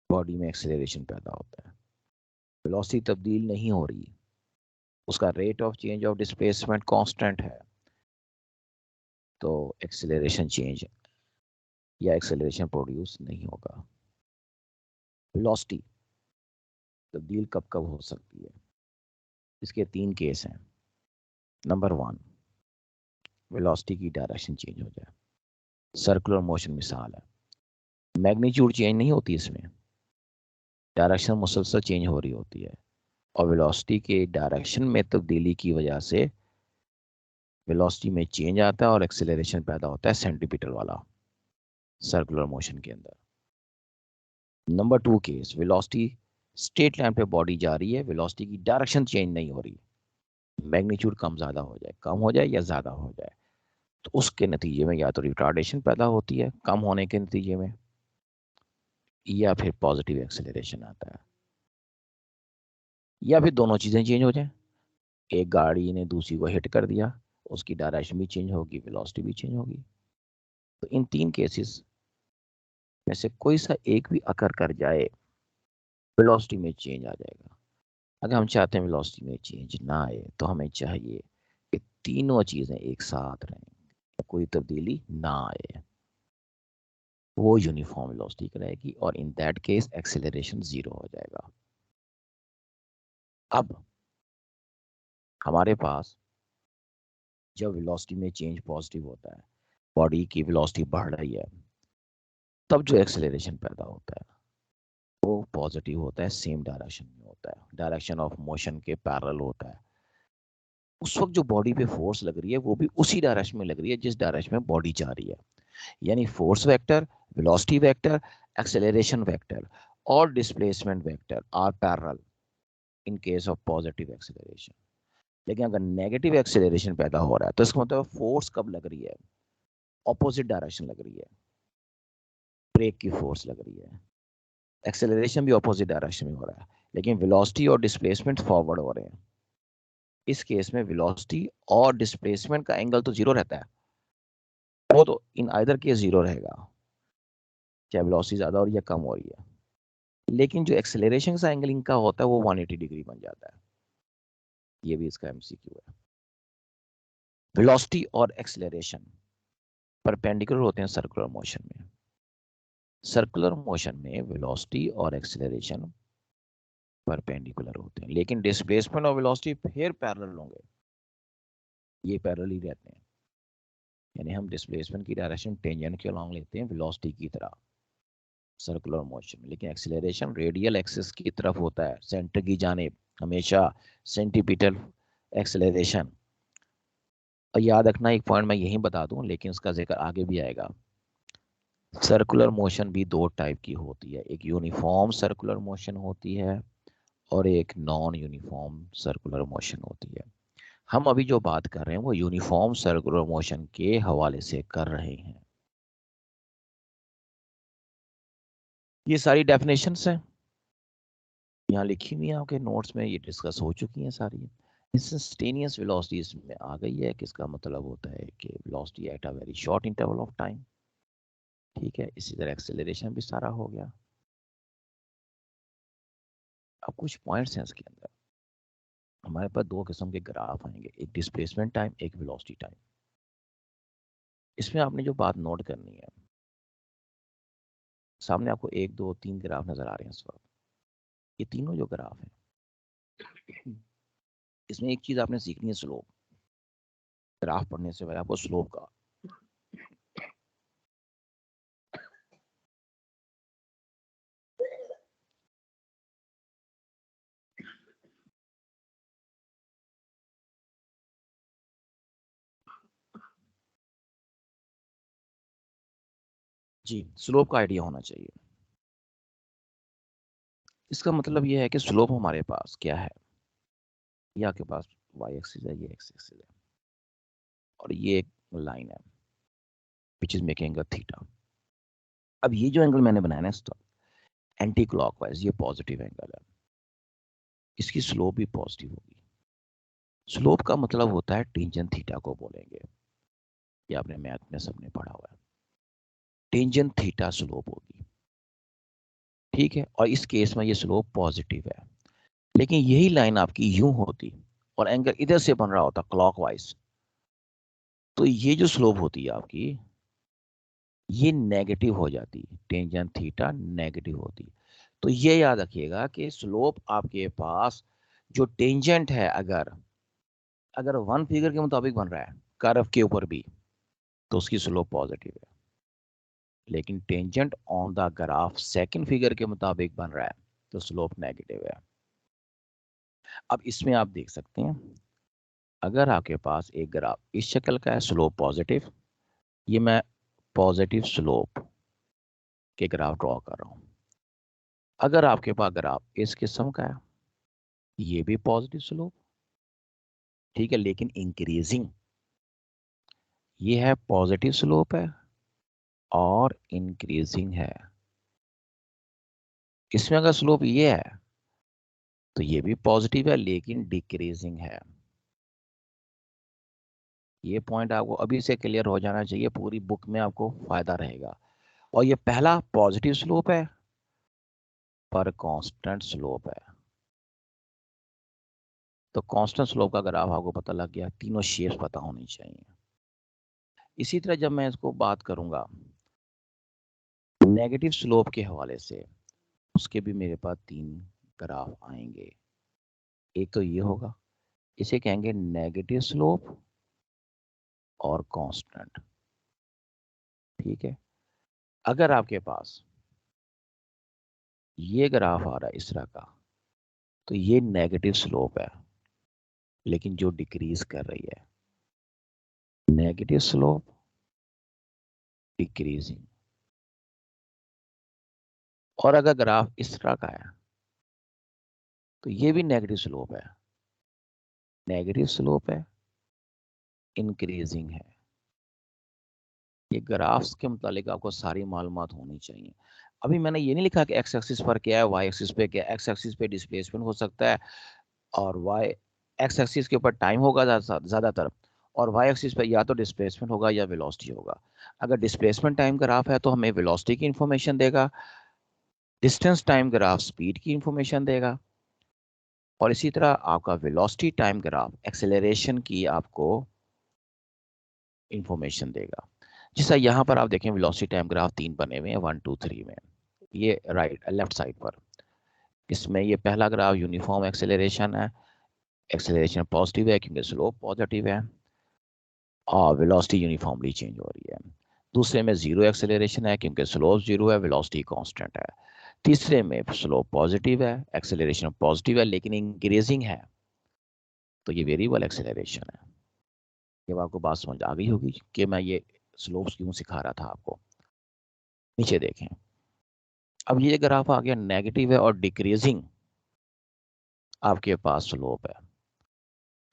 बॉडी में एक्सेलरेशन पैदा होता है। वेलोसिटी तब्दील नहीं हो रही, उसका rate of change of displacement constant है, तो एक्सेलरेशन चेंज या एक्सेलरेशन प्रोड्यूस नहीं होगा। वेलोसिटी तब्दील कब कब हो सकती है, इसके 3 केस हैं। नंबर 1, वेलोसिटी की डायरेक्शन चेंज हो जाए, सर्कुलर मोशन मिसाल है। मैग्नीट्यूड चेंज नहीं होती, इसमें डायरेक्शन मुसलसल चेंज हो रही होती है, और वेलोसिटी के डायरेक्शन में तब्दीली की वजह से वेलोसिटी में चेंज आता है और एक्सेलरेशन पैदा होता है सेंटीपिटल वाला सर्कुलर मोशन के अंदर। Number 2 case, velocity straight line पे बॉडी जा रही है, वेलोसिटी की डायरेक्शन चेंज नहीं हो रही, मैग्नीट्यूड कम ज्यादा हो जाए, कम हो जाए या ज्यादा हो जाए, तो उसके नतीजे में या तो रिटार्डेशन पैदा होती है कम होने के नतीजे में, या फिर पॉजिटिव एक्सेलरेशन आता है, या फिर दोनों चीजें चेंज हो जाए। एक गाड़ी ने दूसरी को हिट कर दिया, उसकी डायरेक्शन भी चेंज होगी, वेलोसिटी भी चेंज होगी। तो इन 3 केसेस में से कोई सा एक भी अकर कर जाए, वेलोसिटी में चेंज आ जाएगा। अगर हम चाहते हैं वेलोसिटी में चेंज ना आए, तो हमें चाहिए कि तीनों चीजें एक साथ रहें, कोई तब्दीली ना आए, वो यूनिफॉर्म वेलोसिटी रहेगी, और इन दैट केस एक्सेलरेशन 0 हो जाएगा। अब हमारे पास जब वेलोसिटी में चेंज पॉजिटिव होता है, बॉडी की वेलोसिटी बढ़ रही है, तब जो एक्सेलरेशन पैदा होता है वो पॉजिटिव होता है, सेम डायरेक्शन में होता है, डायरेक्शन ऑफ मोशन के पैरेलल होता है। उस वक्त जो बॉडी पे फोर्स लग रही है वो भी उसी डायरेक्शन में लग रही है जिस डायरेक्शन में बॉडी जा रही है, यानी force vector, velocity vector, acceleration vector और displacement vector are parallel in case of positive acceleration. लेकिन अगर नेगेटिव एक्सेलरेशन पैदा हो रहा है, तो इसका मतलब फोर्स कब लग रही है, ऑपोजिट डायरेक्शन लग रही है, ब्रेक की फोर्स लग रही है। एक्सेलरेशन भी ऑपोजिट डायरेक्शन में हो रहा है, लेकिन वेलोसिटी और डिस्प्लेसमेंट फॉरवर्ड हो रहे हैं। इस केस में वेलोसिटी और डिस्प्लेसमेंट का एंगल तो 0 रहता है, वो तो इन आइदर केस 0 रहेगा, चाहे वेलोसिटी ज्यादा हो रही है या कम हो रही है। लेकिन जो एक्सेलरेशन का एंगल इनका होता है वो 180 डिग्री बन जाता है। ये भी इसका एमसीक्यू है। वेलोसिटी और एक्सेलरेशन परपेंडिकुलर होते हैं सर्कुलर मोशन में। सर्कुलर मोशन में वेलोसिटी और एक्सेलरेशन परपेंडिकुलर होते हैं, लेकिन डिस्प्लेसमेंट और वेलोसिटी फिर पैरेलल होंगे, ये पैरेलल ही रहते हैं। यानी हम डिस्प्लेसमेंट की डायरेक्शन टेंजेंट के अलॉन्ग लेते हैं वेलोसिटी की तरह सर्कुलर मोशन में, लेकिन एक्सेलरेशन रेडियल एक्सिस की तरफ होता है, सेंटर की जानिब, हमेशा सेंटीपिटल एक्सेलरेशन। और याद रखना एक पॉइंट मैं यही बता दूं, लेकिन उसका जिक्र आगे भी आएगा। सर्कुलर मोशन भी 2 टाइप की होती है, एक यूनिफॉर्म सर्कुलर मोशन होती है और एक नॉन यूनिफॉर्म सर्कुलर मोशन होती है। हम अभी जो बात कर रहे हैं वो यूनिफॉर्म सर्कुलर मोशन के हवाले से कर रहे हैं। ये सारी डेफिनेशंस हैं, यहाँ लिखी हुई है आपके नोट्स में, ये डिस्कस हो चुकी हैं सारी। इंस्टेंटेनियस वेलोसिटी इसमें आ गई है, किसका मतलब होता है कि velocity at a very short interval of time, ठीक है। इसी तरह एक्सेलरेशन भी सारा हो गया। अब कुछ पॉइंट्स हैं इसके अंदर। हमारे पास दो किस्म के ग्राफ आएंगे, एक डिस्प्लेसमेंट टाइम, एक वेलोसिटी टाइम। इसमें आपने जो बात नोट करनी है, सामने आपको 1 2 3 ग्राफ नजर आ रहे हैं इस वक्त। ये तीनों जो ग्राफ हैं, इसमें एक चीज आपने सीखनी है, स्लोप। ग्राफ पढ़ने से पहले आपको स्लोप का जी स्लोप का आइडिया होना चाहिए। इसका मतलब ये है कि स्लोप हमारे पास क्या है, ये आपके पास वाई एक्सिस है, ये एक्स एक्सिस है, और ये एक लाइन है which is making angle theta. अब ये जो एंगल मैंने बनाया ना इसका एंटी क्लॉकवाइज, ये पॉजिटिव एंगल है, इसकी स्लोप भी पॉजिटिव होगी। स्लोप का मतलब होता है टेंजेंट थीटा को बोलेंगे, ये आपने मैथ में सबने पढ़ा हुआ है। टेंजेंट थीटा स्लोप होगी, ठीक है, और इस केस में ये स्लोप पॉजिटिव है। लेकिन यही लाइन आपकी यूं होती और एंगल इधर से बन रहा होता क्लॉकवाइज, तो ये जो स्लोप होती है आपकी, ये नेगेटिव हो जाती, टेंजेंट थीटा नेगेटिव होती। तो ये याद रखिएगा कि स्लोप आपके पास जो टेंजेंट है, अगर अगर वन फिगर के मुताबिक बन रहा है कर्व के ऊपर भी, तो उसकी स्लोप पॉजिटिव है। लेकिन tangent on the graph second figure के मुताबिक बन रहा है, तो स्लोप नेगेटिव है। अब इसमें आप देख सकते हैं, अगर आपके पास एक ग्राफ इस शक्ल का है, स्लोप पॉजिटिव, ये मैं पॉजिटिव स्लोप के ग्राफ ड्रॉ कर रहा हूं। अगर आपके पास ग्राफ इस किस्म का है, ये भी पॉजिटिव स्लोप, ठीक है, लेकिन इंक्रीजिंग, ये है पॉजिटिव स्लोप है और इंक्रीजिंग है। इसमें अगर स्लोप ये है, तो ये भी पॉजिटिव है लेकिन डिक्रीजिंग है। ये पॉइंट आपको अभी से क्लियर हो जाना चाहिए, पूरी बुक में आपको फायदा रहेगा। और ये पहला पॉजिटिव स्लोप है पर कांस्टेंट स्लोप है। तो कांस्टेंट स्लोप का ग्राफ आपको पता लग गया, तीनों शेप्स पता होनी चाहिए। इसी तरह जब मैं इसको बात करूंगा नेगेटिव स्लोप के हवाले से, उसके भी मेरे पास तीन ग्राफ आएंगे। एक तो ये होगा, इसे कहेंगे नेगेटिव स्लोप और कांस्टेंट, ठीक है। अगर आपके पास ये ग्राफ आ रहा है इस तरह का, तो ये नेगेटिव स्लोप है लेकिन जो डिक्रीज कर रही है, नेगेटिव स्लोप डिक्रीजिंग। और अगर ग्राफ इस तरह का है, तो ये भी नेगेटिव स्लोप है, नेगेटिव स्लोप है, इंक्रीजिंग है। ये ग्राफ्स के मुतालिक आपको सारी मालूमात होनी चाहिए। अभी मैंने ये नहीं लिखा कि एक्स एक्सिस पर क्या है, वाई एक्सिस पे क्या है। एक्स एक्सिस पे डिस्प्लेसमेंट हो सकता है, और वाई एक्स एक्सिस के ऊपर टाइम होगा ज़्यादातर, और वाई एक्सिस पे या तो डिस्प्लेसमेंट होगा या वेलोसिटी होगा। अगर डिस्प्लेसमेंट टाइम ग्राफ है तो हमें वेलोसिटी की इंफॉर्मेशन देगा, डिस्टेंस टाइम ग्राफ स्पीड की इंफॉर्मेशन देगा, और इसी तरह आपका वेलोसिटी टाइम ग्राफ एक्सेलरेशन की आपको इंफॉर्मेशन देगा। जैसा यहाँ पर आप देखें वेलोसिटी टाइम ग्राफ तीन बने हुए हैं 1 2 3 में, ये राइट लेफ्ट साइड पर। इसमें ये पहला ग्राफ यूनिफॉर्म एक्सेलरेशन है, एक्सेलरेशन पॉजिटिव है क्योंकि स्लोप पॉजिटिव है, और वेलोसिटी यूनिफॉर्मली चेंज हो रही है। दूसरे में जीरो एक्सेलरेशन है क्योंकि स्लोप जीरो है, वेलोसिटी कांस्टेंट है। तीसरे में स्लोप पॉजिटिव है, एक्सेलरेशन पॉजिटिव है लेकिन इंक्रीजिंग है, तो ये वेरिएबल एक्सेलरेशन है। जब आपको बात समझ आ गई होगी कि मैं ये स्लोप्स क्यों सिखा रहा था आपको। नीचे देखें, अब ये ग्राफ आ गया नेगेटिव है और डिक्रीजिंग आपके पास स्लोप है।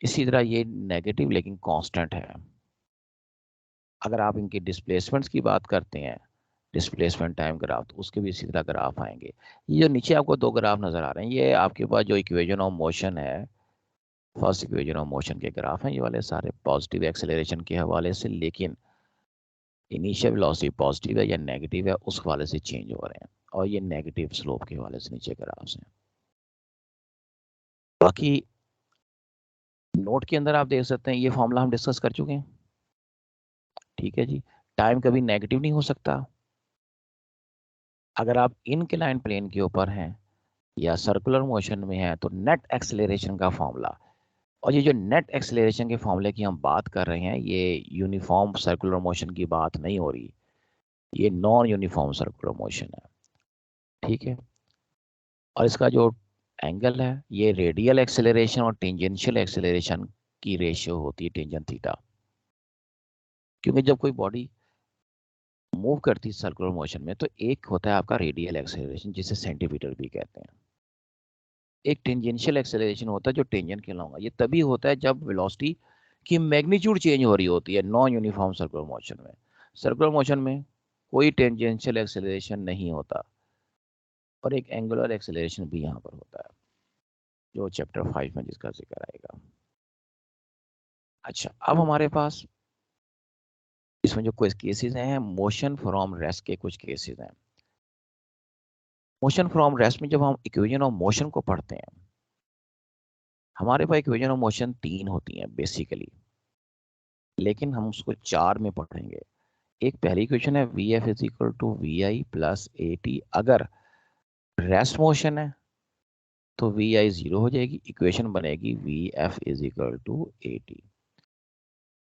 इसी तरह ये नेगेटिव लेकिन कांस्टेंट है। अगर आप इनके डिस्प्लेसमेंट्स की बात करते हैं, डिस्प्लेसमेंट टाइम ग्राफ, तो उसके भी इसी तरह ग्राफ आएंगे। ये जो नीचे आपको दो ग्राफ नजर आ रहे हैं, ये आपके पास जो इक्वेशन ऑफ मोशन है, फर्स्ट इक्वेशन ऑफ मोशन के ग्राफ हैं, ये वाले सारे पॉजिटिव एक्सेलरेशन के हवाले से, लेकिन इनिशियल वेलोसिटी पॉजिटिव है या नेगेटिव है उस हवाले से चेंज हो रहे हैं, और ये नेगेटिव स्लोप के हवाले से नीचे ग्राफ्स हैं। बाकी नोट के अंदर आप देख सकते हैं ये फॉर्मूला हम डिस्कस कर चुके हैं, ठीक है जी। टाइम कभी नेगेटिव नहीं हो सकता। अगर आप इनक्लाइन प्लेन के ऊपर हैं या सर्कुलर मोशन में है तो नेट एक्सेलरेशन का फॉर्मूला, और ये जो नेट एक्सेलरेशन के फॉर्मूले की हम बात कर रहे हैं ये यूनिफॉर्म सर्कुलर मोशन की बात नहीं हो रही, ये नॉन यूनिफॉर्म सर्कुलर मोशन है, ठीक है। और इसका जो एंगल है ये रेडियल एक्सेलरेशन और टेंजेंशियल एक्सेलरेशन की रेशियो होती है टेंजेंट थीटा, क्योंकि जब कोई बॉडी मूव करती है सर्कुलर मोशन में तो एक होता है आपका रेडियल एक्सेलरेशन जिसे सेंटीमीटर भी कहते हैं, एक टेंजेंशियल एक्सेलरेशन होता है जो टेंजेंट कहलाऊंगा। ये तभी होता है जब वेलोसिटी की मैग्नीट्यूड चेंज हो रही होती है नॉन यूनिफॉर्म सर्कुलर मोशन में। सर्कुलर मोशन में कोई टेंजेंशियल एक्सेलरेशन नहीं होता और एक एंगुलर एक्सेलरेशन भी यहाँ पर होता है जो चैप्टर 5 में जिसका जिक्र आएगा। अच्छा, अब हमारे पास इसमें जो कुछ केसेस हैं मोशन फ्रॉम रेस्ट के कुछ केसेस हैं। मोशन फ्रॉम रेस्ट में जब हम इक्वेशन ऑफ मोशन को पढ़ते हैं हमारे पास इक्वेशन ऑफ मोशन 3 होती हैं बेसिकली, लेकिन हम उसको 4 में पढ़ेंगे। एक पहली इक्वेशन है V F is equal to V I plus A T. अगर रेस्ट मोशन है तो वी आई 0 हो जाएगी, इक्वेशन बनेगी V F is equal to A T,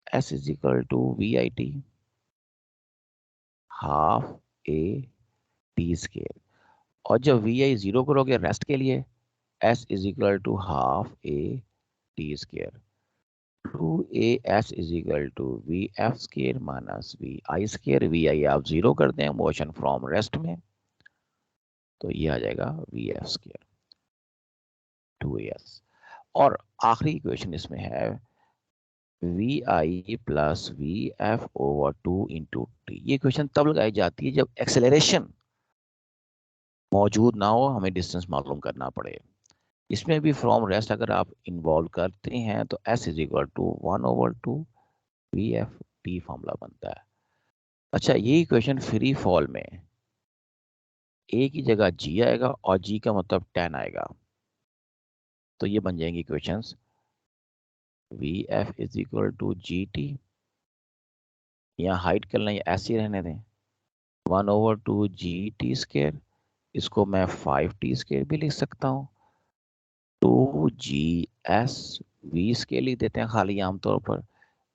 S is equal to V I T half A T square. और जब वी आई 0 करोगे रेस्ट के लिए S is equal to half A T square, two A S is equal to V F square minus V I square. V I आप 0 करते हैं motion from rest में तो ये आ जाएगा वी एफ स्केयर 2s। और आखिरी इक्वेशन इसमें है we I plus V F over 2 into T. ये इक्वेशन तब लगाई जाती है जब एक्सेलरेशन मौजूद ना हो, हमें डिस्टेंस मालूम करना पड़े। इसमें भी फ्रॉम रेस्ट अगर आप इन्वॉल्व करते हैं तो S is equal to 1/2 V F T formula बनता है। अच्छा, ये इक्वेशन फ्री फॉल में ए की जगह जी आएगा और जी का मतलब 10 आएगा, तो ये बन जाएंगी equations V F is equal to ji T, यहाँ हाइट कर लें ऐसे ही रहने दें 1/2 जी टी स्केयर, इसको मैं 5t स्केयर भी लिख सकता हूँ, 2g s वी स्केयर लिख देते हैं खाली आमतौर पर,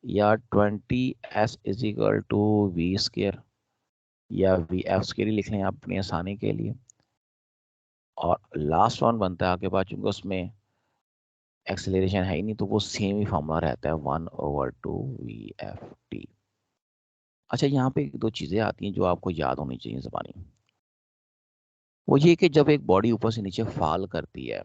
या 20s is equal to V square या वी एफ स्केयर लिख लें आप अपनी आसानी के लिए। और लास्ट वन बनता है आपके पास, चूंकि उसमें एक्सेलरेशन है ही नहीं तो वो सेम ही फॉर्मूला रहता है 1/2 वी एफ टी। अच्छा, यहाँ पे दो चीजें आती हैं जो आपको याद होनी चाहिए ज़बानी। वो ये कि जब एक बॉडी ऊपर से नीचे फॉल करती है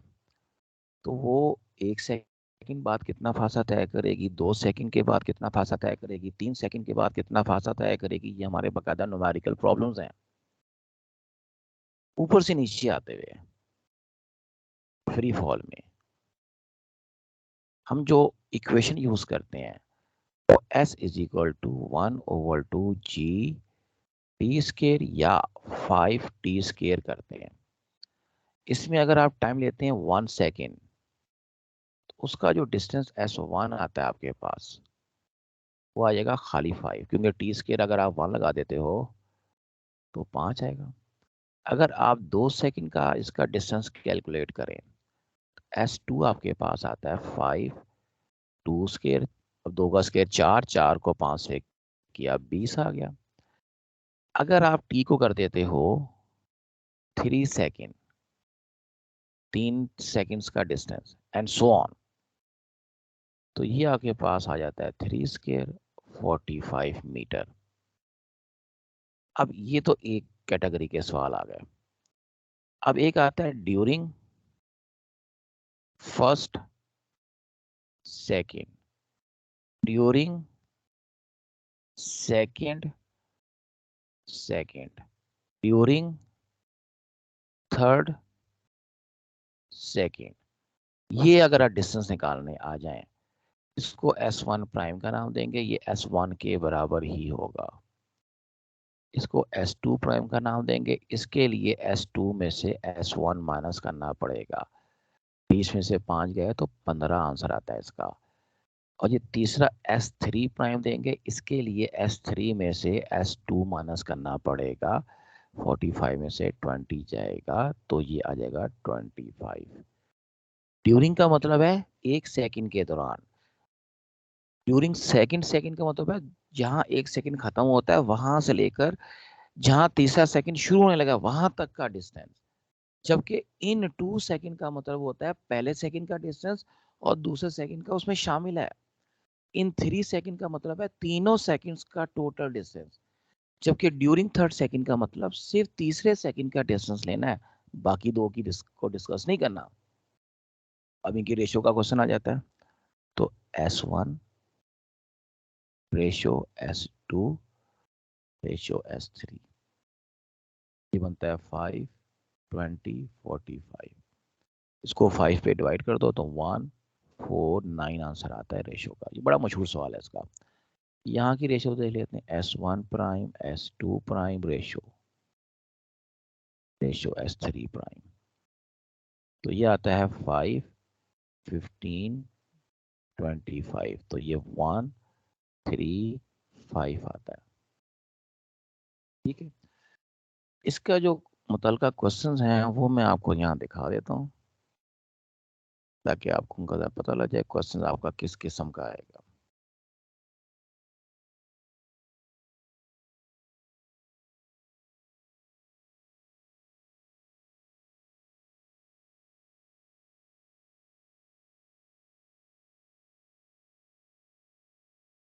तो वो 1 सेकंड बाद कितना फासला तय करेगी, 2 सेकंड के बाद कितना फासला तय करेगी, 3 सेकंड के बाद कितना फासला तय करेगी, ये हमारे बाकायदा न्यूमेरिकल प्रॉब्लम्स हैं ऊपर से नीचे आते हुए फ्री फॉल में। हम जो इक्वेशन यूज करते हैं तो s is equal to 1/2 G T square या 5t स्केयर करते हैं। इसमें अगर आप टाइम लेते हैं 1 सेकेंड तो उसका जो डिस्टेंस s1 आता है आपके पास वो आ जाएगा खाली 5, क्योंकि टी स्केयर अगर आप 1 लगा देते हो तो 5 आएगा। अगर आप 2 सेकेंड का इसका डिस्टेंस कैलकुलेट करें s2 आपके पास आता है 5 2 स्केयर, अब 2 का स्केयर 4, 4 को 5 से किया 20 आ गया। अगर आप t को कर देते हो 3 सेकेंड, 3 सेकेंड्स का डिस्टेंस एंड सो ऑन, तो ये आपके पास आ जाता है 3 स्केयर 45 मीटर। अब ये तो एक कैटेगरी के सवाल आ गए। अब एक आता है during first second, during second second, during third second. ये अगर आप डिस्टेंस निकालने आ जाएं इसको S1 प्राइम का नाम देंगे, ये S1 के बराबर ही होगा। इसको S2 प्राइम का नाम देंगे, इसके लिए S2 में से S1 माइनस करना पड़ेगा, 20 में से 5 गए तो 15 आंसर आता है इसका। और ये तीसरा S3 प्राइम देंगे, इसके लिए S3 में से S2 माइनस करना पड़ेगा, 45 में से 20 जाएगा तो ये आ जाएगा 25। ड्यूरिंग का मतलब है 1 सेकंड के दौरान। ड्यूरिंग सेकंड, सेकंड का मतलब है जहां 1 सेकंड खत्म होता है वहां से लेकर जहां तीसरा सेकंड शुरू होने लगा वहां तक का डिस्टेंस। जबकि इन 2 सेकंड का मतलब होता है पहले सेकंड का डिस्टेंस और दूसरे सेकंड का उसमें शामिल है। इन 3 सेकंड का मतलब है तीनों सेकंड्स का टोटल डिस्टेंस। जबकि ड्यूरिंग थर्ड सेकंड का मतलब सिर्फ तीसरे सेकंड का डिस्टेंस लेना है, बाकी दो की को डिस्कस नहीं करना। अब इनकी रेशियो का क्वेश्चन आ जाता है, तो S1 ratio S2 ratio S3, ये बनता है 5, 20, 45। इसको 5 पे डिवाइड कर दो तो 1, 4, 9 आंसर आता है रेशियो का। ये बड़ा मशहूर सवाल है इसका। यहाँ की रेशियो देख लेते हैं, S1 prime S2 prime ratio ratio S3 prime, तो ये आता है 5, 15, 25, तो ये 1, 3, 5 आता है। ठीक है, इसका जो मुतलका क्वेश्चंस हैं वो मैं आपको यहाँ दिखा देता हूँ ताकि आपको उनका पता लग जाए क्वेश्चन आपका किस किस्म का आएगा।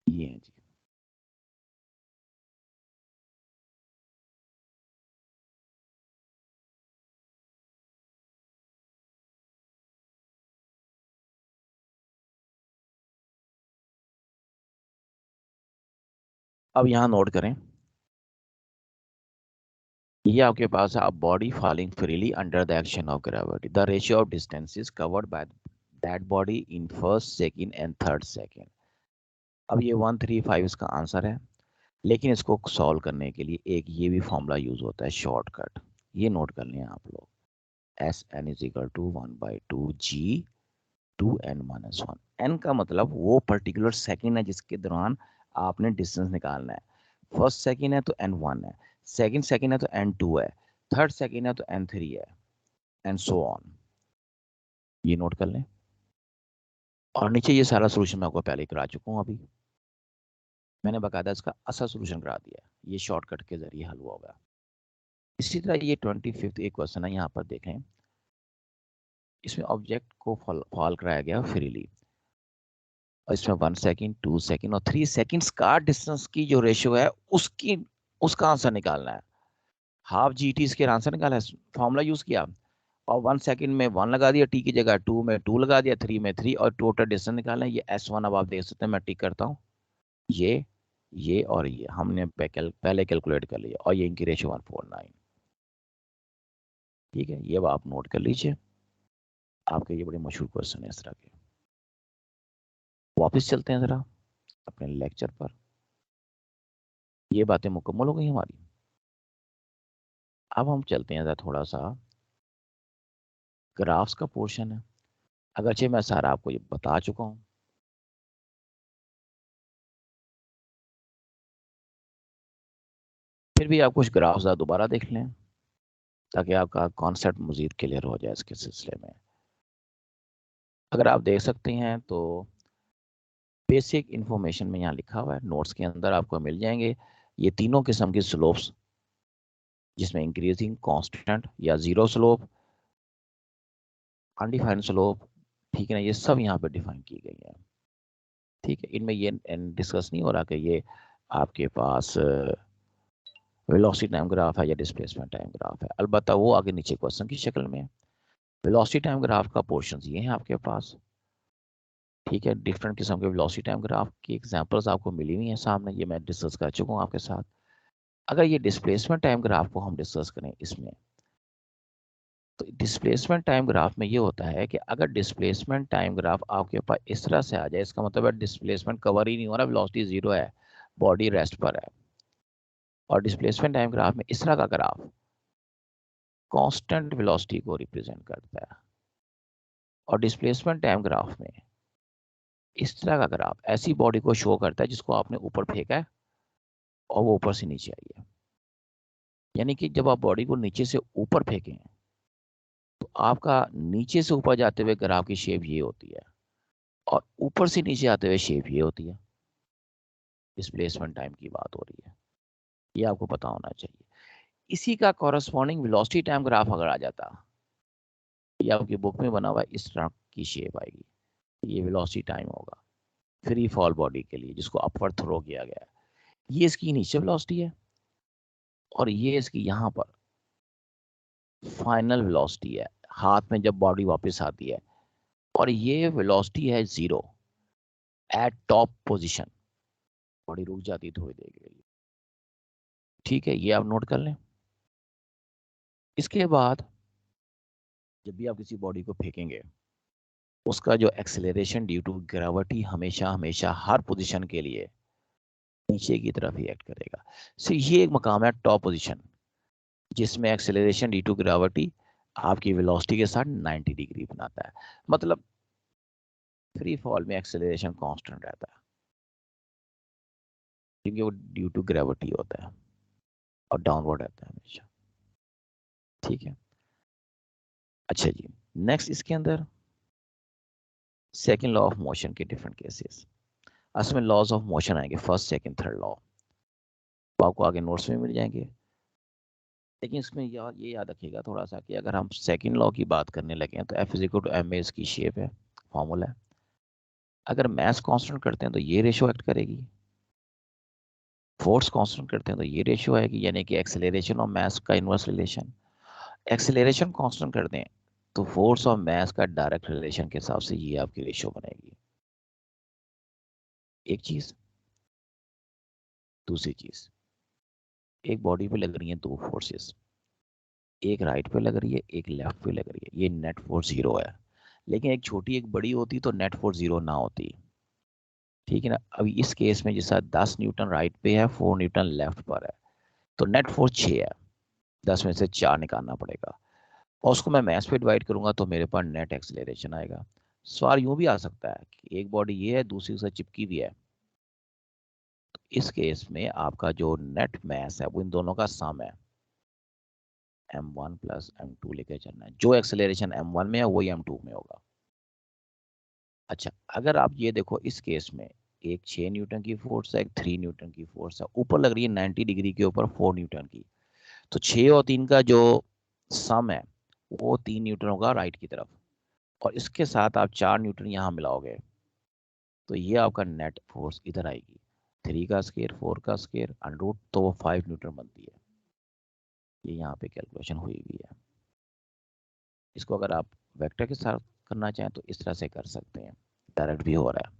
ये है जी। अब यहाँ नोट करें, ये आपके पास है, a body falling freely under the action of gravity, the ratio of distances covered by that body in first second and third second। अब ये 135 इसका आंसर है, लेकिन इसको सॉल्व करने के लिए एक ये भी फॉर्मूला यूज होता है शॉर्टकट, ये नोट कर लें आप लोग। S N is equal to 1/2 G 2n-1। n का मतलब वो पर्टिकुलर सेकंड है जिसके दौरान आपने डिस्टेंस निकालना है। फर्स्ट सेकंड है तो n1 है, सेकंड सेकंड है तो n2 है, थर्ड सेकंड है तो n3 है, एंड सो ऑन। ये नोट कर लें। और नीचे ये सारा सोल्यूशन मैं आपको पहले ही करा चुका हूँ, अभी मैंने बकायदा इसका असल सोल्यूशन करा दिया है, ये शॉर्टकट के जरिए हल हुआ होगा। इसी तरह ये 25th एक क्वेश्चन है, यहाँ पर देखें, इसमें ऑब्जेक्ट को फॉल कराया गया फ्रीली, और इसमें 1 सेकंड, 2 सेकंड और 3 सेकंड्स का डिस्टेंस की जो रेशियो है उसकी उसका आंसर निकालना है। हाफ जी टी इसके आंसर निकाला है, फॉर्मूला यूज किया, और 1 सेकंड में 1 लगा दिया, टी की जगह 2 में 2 लगा दिया, 3 में 3, और टोटल डिस्टेंस निकालना है। ये S1 अब आप देख सकते हैं, मैं टिक करता हूँ, ये और ये हमने पहले कैलकुलेट कर लिया, और ये इनकी रेशियो 149। ठीक है, ये अब आप नोट कर लीजिए, आपके ये बड़े मशहूर क्वेश्चन है इस तरह के। वापस चलते हैं जरा अपने लेक्चर पर। ये बातें मुकम्मल हो गई हमारी। अब हम चलते हैं जरा थोड़ा सा ग्राफ्स का पोर्शन है, अगरचे मैं सारा आपको ये बता चुका हूँ। फिर भी आप कुछ ग्राफ्स दोबारा देख लें ताकि आपका कॉन्सेप्ट मजीद क्लियर हो जाए इसके सिलसिले में। अगर आप देख सकते हैं तो बेसिक इंफॉर्मेशन में यहाँ लिखा हुआ है, नोट्स के अंदर आपको मिल जाएंगे ये तीनों किस्म की स्लोप्स, जिसमें इंक्रीजिंग, कांस्टेंट या जीरो स्लोप, अनडिफाइंड स्लोप, ठीक है ना, ये सब यहाँ पे डिफाइन की गई है। ठीक है, इनमें ये डिस्कस नहीं हो रहा कि ये आपके पास वेलोसिटी टाइम ग्राफ है या डिस्प्लेसमेंट टाइम ग्राफ है, अलबत्ता वो आगे नीचे क्वेश्चन की शक्ल में है। वेलोसिटी टाइम ग्राफ का पोर्शन ये है आपके पास। ठीक है, डिफरेंट किस्म के वेलोसिटी टाइम ग्राफ की एग्जांपल्स आपको मिली हुई हैं सामने, ये मैं डिस्कस कर चुका हूँ आपके साथ। अगर ये डिस्प्लेसमेंट टाइम ग्राफ को हम डिस्कस करें इसमें, तो डिस्प्लेसमेंट टाइम ग्राफ में ये होता है कि अगर डिस्प्लेसमेंट टाइम ग्राफ आपके पास इस तरह से आ जाए, इसका मतलब है डिस्प्लेसमेंट कवर ही नहीं हो रहा, वेलोसिटी जीरो है, बॉडी रेस्ट पर है। और डिस्प्लेसमेंट टाइम ग्राफ में इस तरह का ग्राफ कांस्टेंट वेलोसिटी को रिप्रेजेंट करता है। और डिस्प्लेसमेंट टाइम ग्राफ में इस तरह का ग्राफ ऐसी बॉडी को शो करता है जिसको आपने ऊपर फेंका है और वो ऊपर से नीचे आई है। यानी कि जब आप बॉडी को नीचे से ऊपर फेंकें तो आपका नीचे से ऊपर जाते हुए ग्राफ की शेप ये होती है और ऊपर से नीचे आते हुए शेप ये होती है। डिस्प्लेसमेंट टाइम की बात हो रही है, ये आपको पता होना चाहिए। इसी का कॉरस्पॉन्डिंग वेलोसिटी टाइम ग्राफ अगर आ जाता, ये आपकी बुक में बना हुआ है, इस तरह की शेप आएगी, ये वेलोसिटी टाइम होगा फ्री फॉल बॉडी के लिए जिसको अपवर्ड थ्रो किया गया है। ये इसकी इनिशियल वेलोसिटी है और ये इसकी यहाँ पर फाइनल वेलोसिटी है, हाथ में जब बॉडी वापस आती है। और ये वेलोसिटी है 0 एट टॉप पोजीशन, बॉडी रुक जाती है थोड़ी देर के लिए। ठीक है, ये आप नोट कर लें। इसके बाद जब भी आप किसी बॉडी को फेंकेंगे उसका जो एक्सेलरेशन ड्यू टू ग्रेविटी हमेशा हमेशा हर पोजीशन के लिए नीचे की तरफ ही एक्ट करेगा। सो ये एक मकाम है टॉप पोजीशन जिसमें एक्सेलरेशन ड्यू टू ग्रेविटी आपकी वेलोसिटी के साथ 90 डिग्री बनाता है। मतलब फ्री फॉल में एक्सेलरेशन कांस्टेंट रहता है क्योंकि वो ड्यू टू ग्रेविटी होता है और डाउनवर्ड रहता है हमेशा। ठीक है, अच्छा जी, नेक्स्ट इसके अंदर सेकंड लॉ ऑफ मोशन के डिफरेंट केसेस। असल में लॉज ऑफ मोशन आएंगे फर्स्ट सेकंड थर्ड लॉ, आपको आगे नोट्स में मिल जाएंगे। लेकिन इसमें ये याद रखिएगा थोड़ा सा कि अगर हम सेकंड लॉ की बात करने लगे हैं तो F is equal to M A इसकी शेप है, फॉर्मूला है। अगर मास कांस्टेंट करते हैं तो ये रेशियो एक्ट करेगी, फोर्स कांस्टेंट करते हैं तो ये रेशियो आएगी, यानी कि एक्सेलरेशन और मास का इनवर्स रिलेशन। एक्सेलरेशन कांस्टेंट कर दें तो फोर्स और मास का डायरेक्ट रिलेशन के हिसाब से ये आपकी रेशियो बनेगी। एक चीज, दूसरी चीज, एक बॉडी पे लग रही है दो फोर्सेस, एक राइट पे लग रही है एक लेफ्ट पे लग रही है, ये नेट फोर्स 0 है। लेकिन एक छोटी एक बड़ी होती तो नेट फोर्स 0 ना होती। ठीक है ना। अभी इस केस में जैसा 10 न्यूटन राइट पे है 4 न्यूटन लेफ्ट पर है तो नेट फोर्स 6 है, 10 में से 4 निकालना पड़ेगा और उसको मैं मास पे डिवाइड करूंगा तो मेरे पास नेट एक्सेलरेशन आएगा। सवाल यूं भी आ सकता है कि एक बॉडी ये है दूसरी के साथ चिपकी भी है, तो इस केस में आपका जो नेट मास है वो इन दोनों का सम है, m1 प्लस m2 लेके चलना है। जो एक्सेलरेशन m1 में है वही m2 में होगा। अच्छा, अगर आप ये देखो इस केस में एक 6 न्यूटन की फोर्स है एक 3 न्यूटन की फोर्स है, ऊपर लग रही है 90 डिग्री के ऊपर 4 न्यूटन की, तो 6 और 3 का जो सम है वो 3 न्यूटन होगा राइट की तरफ, और इसके साथ आप 4 न्यूटन यहाँ मिलाओगे तो ये आपका नेट फोर्स इधर आएगी, 3 का स्केयर 4 का स्केयर अंडरूट तो वो 5 न्यूटन बनती है। ये यहाँ पे कैलकुलेशन हुई हुई है। इसको अगर आप वेक्टर के साथ करना चाहें तो इस तरह से कर सकते हैं, डायरेक्ट भी हो रहा है।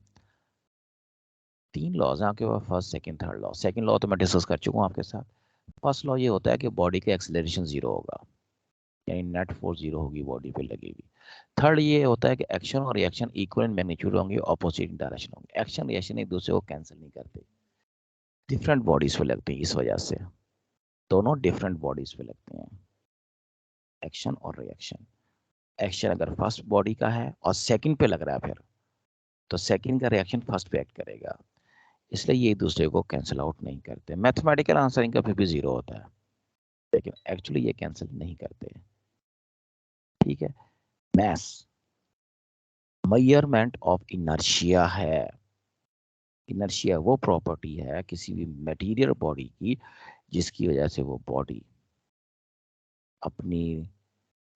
3 लॉज हैं आपके पास, first second third law. Second law तो मैं डिस्कस कर चुका हूँ आपके साथ। फर्स्ट लॉ ये होता है कि बॉडी का एक्सेलरेशन 0 होगा, यानी नेट फोर्स 0 होगी बॉडी पे लगी हुई। थर्ड ये होता है कि एक्शन और रिएक्शन इक्वल इन मैग्नीट्यूड होंगे, ऑपोजिट डायरेक्शन होंगे। एक्शन रिएक्शन एक दूसरे को कैंसिल नहीं करते, डिफरेंट बॉडीज पे लगते हैं, इस वजह से दोनों डिफरेंट बॉडीज पे लगते हैं, एक्शन और रिएक्शन। एक्शन अगर फर्स्ट बॉडी का है और सेकंड पे लग रहा है फिर तो सेकंड का रिएक्शन फर्स्ट पे एक्ट करेगा, इसलिए ये एक दूसरे को कैंसिल आउट नहीं करते। मैथमेटिकल आंसर इनका फिर भी 0 होता है लेकिन एक्चुअली ये कैंसिल नहीं करते। ठीक है, मैस मेजरमेंट ऑफ इनर्शिया है। इनर्शिया वो प्रॉपर्टी है किसी भी मटेरियल बॉडी की जिसकी वजह से वो बॉडी अपनी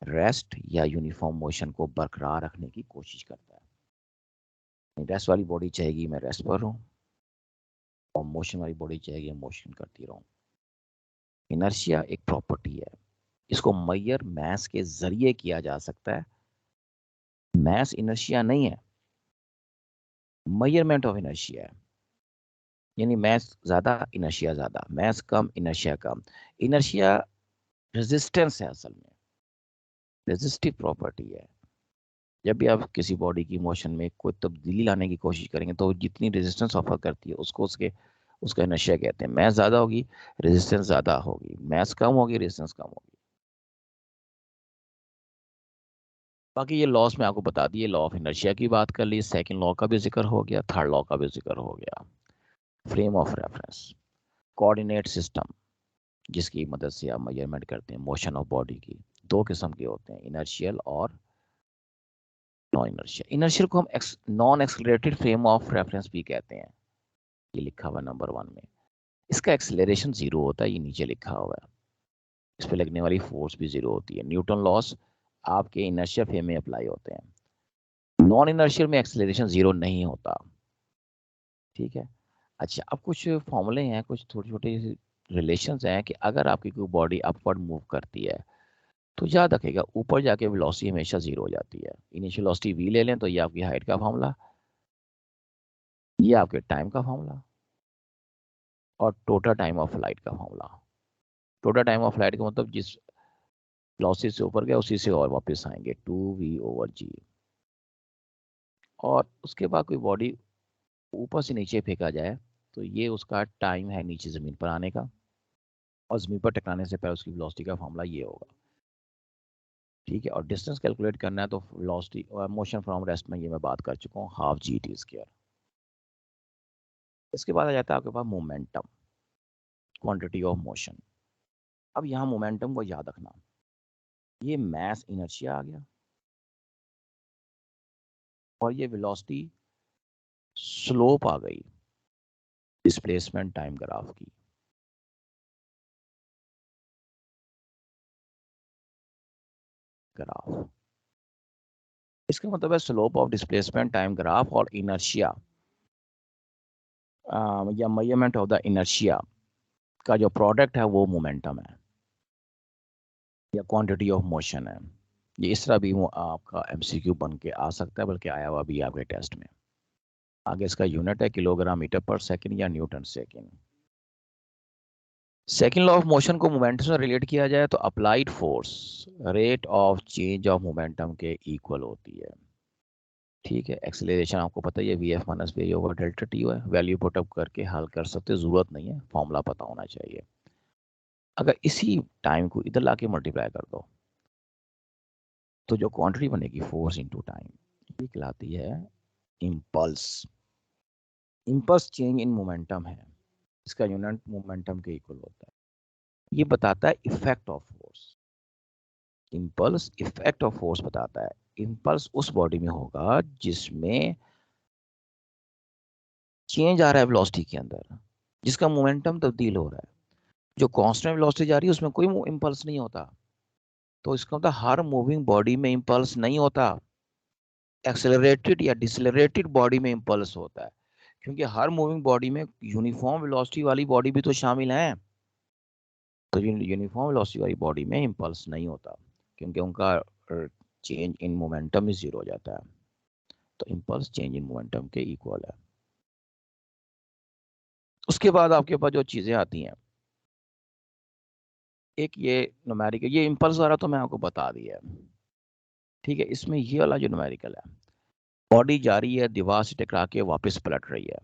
रेस्ट या यूनिफॉर्म मोशन को बरकरार रखने की कोशिश करता है। रेस्ट वाली बॉडी चाहेगी मैं रेस्ट पर रहूं और मोशन वाली बॉडी चाहेगी मोशन करती रहूं। इनर्शिया एक प्रॉपर्टी है, इसको मेजर मैस के जरिए किया जा सकता है। मैस इनर्शिया नहीं है, मेजरमेंट ऑफ इनर्शिया है। यानी मैस ज्यादा इनर्शिया ज्यादा, मैस कम इनर्शिया कम। इनर्शिया रेजिस्टेंस है, असल में रेजिस्टिव प्रॉपर्टी है। जब भी आप किसी बॉडी की मोशन में कोई तब्दीली लाने की कोशिश करेंगे तो जितनी रेजिस्टेंस ऑफर करती है उसको उसका इनर्शिया कहते हैं। मैस ज्यादा होगी रेजिस्टेंस ज्यादा होगी, मैस कम होगी रेजिस्टेंस कम होगी। बाकी ये लॉस में आपको बता दिए, लॉ ऑफ इनर्शिया की बात कर ली, सेकंड लॉ का भी जिक्र हो गया, थर्ड लॉ का भी जिक्र हो गया। Frame of reference, coordinate system जिसकी मदद से आप मेजरमेंट करते हैं मोशन ऑफ बॉडी की, दो किस्म के होते हैं, इनर्शियल और नॉन इनर्शियल। इनर्शियल को हम non accelerated frame of reference भी कहते हैं, ये लिखा हुआ नंबर 1 में। इसका एक्सेलरेशन 0 होता है, ये नीचे लिखा हुआ है। इस पे लगने वाली फोर्स भी 0 होती है। न्यूटन लॉस आपके इनर्शिया फ्रेम में अप्लाई होते हैं। नॉन इनर्शियल में एक्सेलरेशन 0 नहीं होता। ठीक है। अच्छा, अब कुछ फॉर्मूले हैं, कुछ छोटे छोटे रिलेशंस हैं कि अगर आपकी कोई बॉडी अपवर्ड मूव करती है तो याद रखेगा ऊपर जाके वेलोसिटी हमेशा 0 हो जाती है। इनिशियल वेलोसिटी v ले लें तो ये आपकी हाइट का फॉर्मूला, ये आपके टाइम का फॉर्मूला, और टोटल टाइम ऑफ फ्लाइट का formula. Total time of flight का मतलब जिस वेलोसिटी से ऊपर गए उसी से और वापस आएंगे, 2v/g। और उसके बाद कोई बॉडी ऊपर से नीचे फेंका जाए तो ये उसका टाइम है नीचे ज़मीन पर आने का, और ज़मीन पर टकराने से पहले उसकी वेलोसिटी का फॉर्मूला ये होगा। ठीक है। और डिस्टेंस कैलकुलेट करना है तो वेलोसिटी और मोशन फ्रॉम रेस्ट में ये मैं बात कर चुका हूँ, हाफ g/t²। इसके बाद आ जाता है आपके पास मोमेंटम, क्वांटिटी ऑफ मोशन। अब यहाँ मोमेंटम को याद रखना, ये मास इनर्शिया आ गया और ये वेलोसिटी स्लोप आ गई डिस्प्लेसमेंट टाइम ग्राफ की। ग्राफ, इसका मतलब है slope of displacement time graph और इनर्शिया या मेजरमेंट ऑफ द इनर्शिया का जो प्रोडक्ट है वो मोमेंटम है या क्वांटिटी ऑफ मोशन है। ये इस तरह भी वो आपका एमसीक्यू बन के आ सकता है, बल्कि आया हुआ भी आपके टेस्ट में। आगे इसका यूनिट है किलोग्राम मीटर पर सेकंड या newton second. Second law of motion को मोमेंटम से रिलेट किया जाए तो applied force rate of change of momentum के इक्वल होती है। ठीक है। एक्सेलरेशन आपको पता ही है, V F minus V over delta T है। वैल्यू पुटअप करके हल कर सकते, जरूरत नहीं है, फॉर्मूला पता होना चाहिए। अगर इसी टाइम को इधर लाके मल्टीप्लाई कर दो तो जो क्वांटिटी बनेगी फोर्स इंटू टाइम, ये कहलाती है impulse. Impulse change in momentum है, इसका यूनिट मोमेंटम के इक्वल होता है। ये बताता है effect of force. Impulse effect of force बताता है। इम्पल्स उस बॉडी में होगा जिसमें चेंज आ रहा है वेलोसिटी के अंदर, जिसका मोमेंटम तब्दील हो रहा है। जो कांस्टेंट वेलोसिटी जा रही है उसमें कोई इम्पल्स नहीं होता। तो इसका मतलब हर मूविंग बॉडी में इम्पल्स नहीं होता, एक्सेलरेटेड या डिसलरेटेड बॉडी में इम्पल्स होता है। क्योंकि हर मूविंग बॉडी में यूनिफॉर्म वेलोसिटी वाली बॉडी भी तो शामिल है। तो यूनिफॉर्म वेलोसिटी वाली बॉडी में इम्पल्स नहीं होता, क्योंकि उनका चेंज इन मोमेंटम ही 0 हो जाता है। तो इम्पल्स चेंज इन मोमेंटम के इक्वल है। उसके बाद आपके पास जो चीजें आती हैं, एक ये न्यूमेरिकल, ये इम्पल्स वाला तो मैं आपको बता दिया है। ठीक है। इसमें ये वाला जो न्यूमेरिकल है, बॉडी जा रही है दीवार से टकरा के वापस पलट रही है,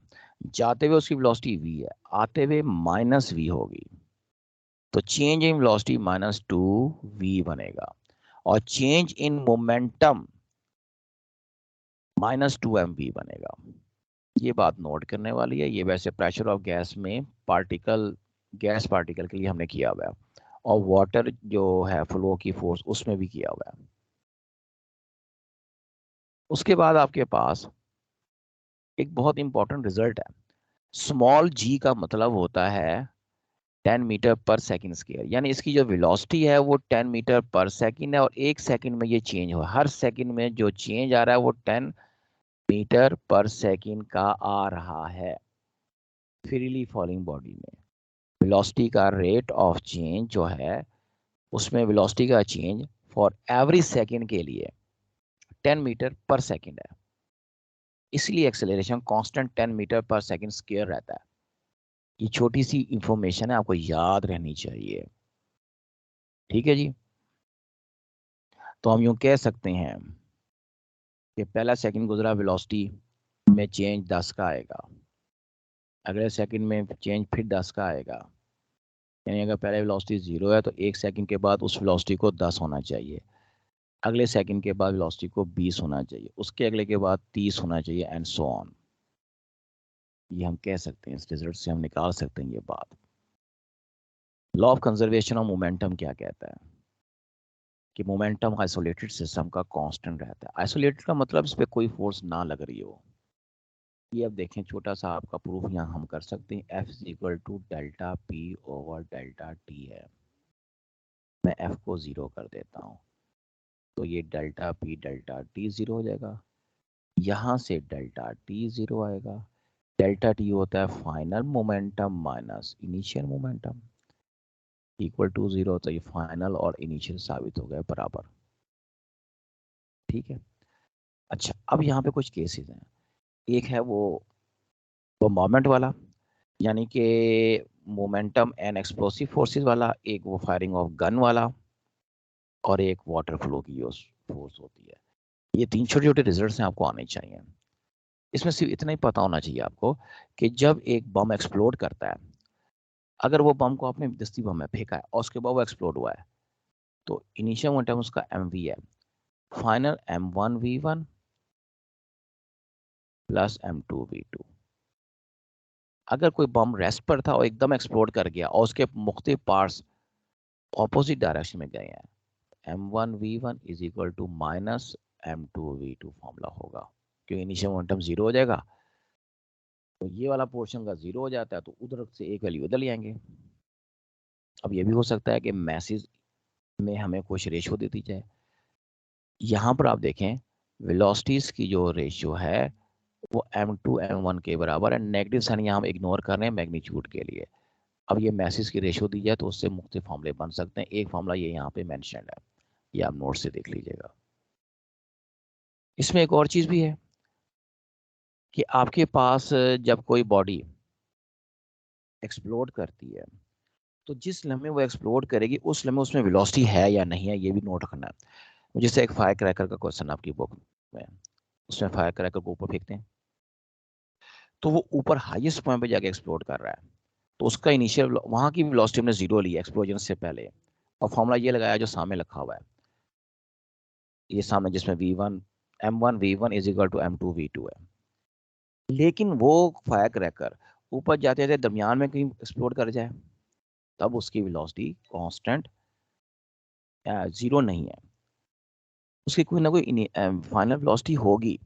जाते हुए उसकी वेलोसिटी v है, आते हुए -v होगी। तो चेंज इन वेलोसिटी -2v बनेगा, और चेंज इन मोमेंटम -2mv बनेगा। ये बात नोट करने वाली है। ये वैसे प्रेशर ऑफ गैस में पार्टिकल, गैस पार्टिकल के लिए हमने किया हुआ है, और वाटर जो है फ्लो की फोर्स उसमें भी किया हुआ है। उसके बाद आपके पास एक बहुत इंपॉर्टेंट रिजल्ट है। स्मॉल जी का मतलब होता है 10 मीटर पर सेकंड स्क्वायर, यानी इसकी जो वेलोसिटी है वो 10 मीटर पर सेकंड है, और एक सेकंड में ये चेंज हो, हर सेकंड में जो चेंज आ रहा है वो 10 मीटर पर सेकंड का आ रहा है फ्रीली फॉलिंग बॉडी में। वेलोसिटी का रेट ऑफ चेंज जो है, उसमें वेलोसिटी का चेंज फॉर एवरी सेकंड के लिए 10 मीटर पर सेकंड है। इसलिए एक्सेलरेशन कांस्टेंट 10 मीटर पर सेकंड स्क्वायर रहता है। ये छोटी सी इंफॉर्मेशन है, आपको याद रहनी चाहिए। ठीक है जी। तो हम यूं कह सकते हैं कि पहला सेकंड गुजरा, वेलोसिटी में चेंज 10 का आएगा, अगले सेकंड में चेंज फिर 10 का आएगा। यानी अगर पहले वेलोसिटी 0 है तो एक सेकंड के बाद उस वेलोसिटी को 10 होना चाहिए। अगले सेकंड के बाद वेलोसिटी को 20 होना चाहिए, उसके अगले के बाद 30 होना चाहिए एंड सो ऑन। ये हम कह सकते हैं, इस रिजल्ट से हम निकाल सकते हैं ये बात। Law of conservation of momentum क्या कहता है कि मोमेंटम आइसोलेटेड सिस्टम का कांस्टेंट रहता है। आइसोलेटेड का मतलब इस पर कोई फोर्स ना लग रही हो। ये अब देखें, छोटा सा आपका प्रूफ यहाँ हम कर सकते हैं। F is equal to delta P over delta T है। मैं F को 0 कर देता हूँ, तो ये डेल्टा पी डेल्टा टी 0 हो जाएगा। यहाँ से डेल्टा टी 0 आएगा। डेल्टा टी होता है final momentum minus initial momentum, equal to 0, तो ये फाइनल और इनिशियल साबित हो गए बराबर। ठीक है। अच्छा, अब यहाँ पे कुछ केसेस हैं। एक है वो मोमेंट वाला, यानी कि मोमेंटम एंड एक्सप्लोसिव फोर्सेस वाला, एक वो फायरिंग ऑफ गन वाला, और एक वाटर फ्लो की फोर्स होती है। ये तीन छोटे छोटे रिजल्ट्स हैं, आपको आने चाहिए। इसमें सिर्फ इतना ही पता होना चाहिए आपको कि जब एक बम एक्सप्लोड करता है, अगर वो बम को आपने दस्ती बम में फेंका है और उसके बाद वो एक्सप्लोड हुआ है, तो इनिशियल मोमेंटम उसका mv है, फाइनल m1v1 प्लस m2v2। अगर कोई बम रेस्ट पर था और एकदम एक्सप्लोड कर गया और उसके मुख्तलिफ पार्ट्स ऑपोजिट डायरेक्शन में गए हैं, m1v1 is equal to minus m2v2 formula होगा, क्योंकि इनिशियल मोमेंटम 0 हो जाएगा, तो ये वाला पोर्शन का 0 हो जाता है, तो उधर से एक वैल्यू उधर ले आएंगे। अब ये भी हो सकता है कि मैसेज में हमें कुछ रेशियो दे दी जाए। यहाँ पर आप देखें, वेलोसिटीज की जो रेशियो है वो m2 m1 के बराबर है। नेगेटिव साइन यहाँ हम इग्नोर कर रहे हैं मैग्नीट्यूड के लिए। अब ये मैसेज की रेशियो दी जाए तो उससे मुख्तलिफ फॉर्मूले बन सकते हैं। एक फॉर्मूला ये यहाँ पे मेंशन है, ये आप नोट से देख लीजिएगा। इसमें एक और चीज भी है कि आपके पास जब कोई बॉडी एक्सप्लोड करती है, तो जिस लम्हे वो एक्सप्लोड करेगी उस लम्हे उसमें वेलोसिटी है या नहीं है, ये भी नोट रखना है। जैसे एक फायर क्रैकर का क्वेश्चन आपकी बुक में, उसमें फायर क्रैकर को ऊपर फेंकते हैं, तो वो ऊपर हाईएस्ट पॉइंट पे जाके एक्सप्लोड कर रहा है, तो उसका इनिशियल वहां की वेलोसिटी हमने 0 ली एक्सप्लोजन से पहले, और फॉर्मूला ये लगाया जो सामने लिखा हुआ है, ये सामने जिसमें v1 m1 v1 is equal to m2 v2 है। लेकिन वो फायर क्रैकर ऊपर जाते जाते दरमियान में कहीं एक्सप्लोड कर जाए, तब उसकी वेलोसिटी कांस्टेंट 0 नहीं है, उसकी कोई ना कोई फाइनल वेलोसिटी होगी।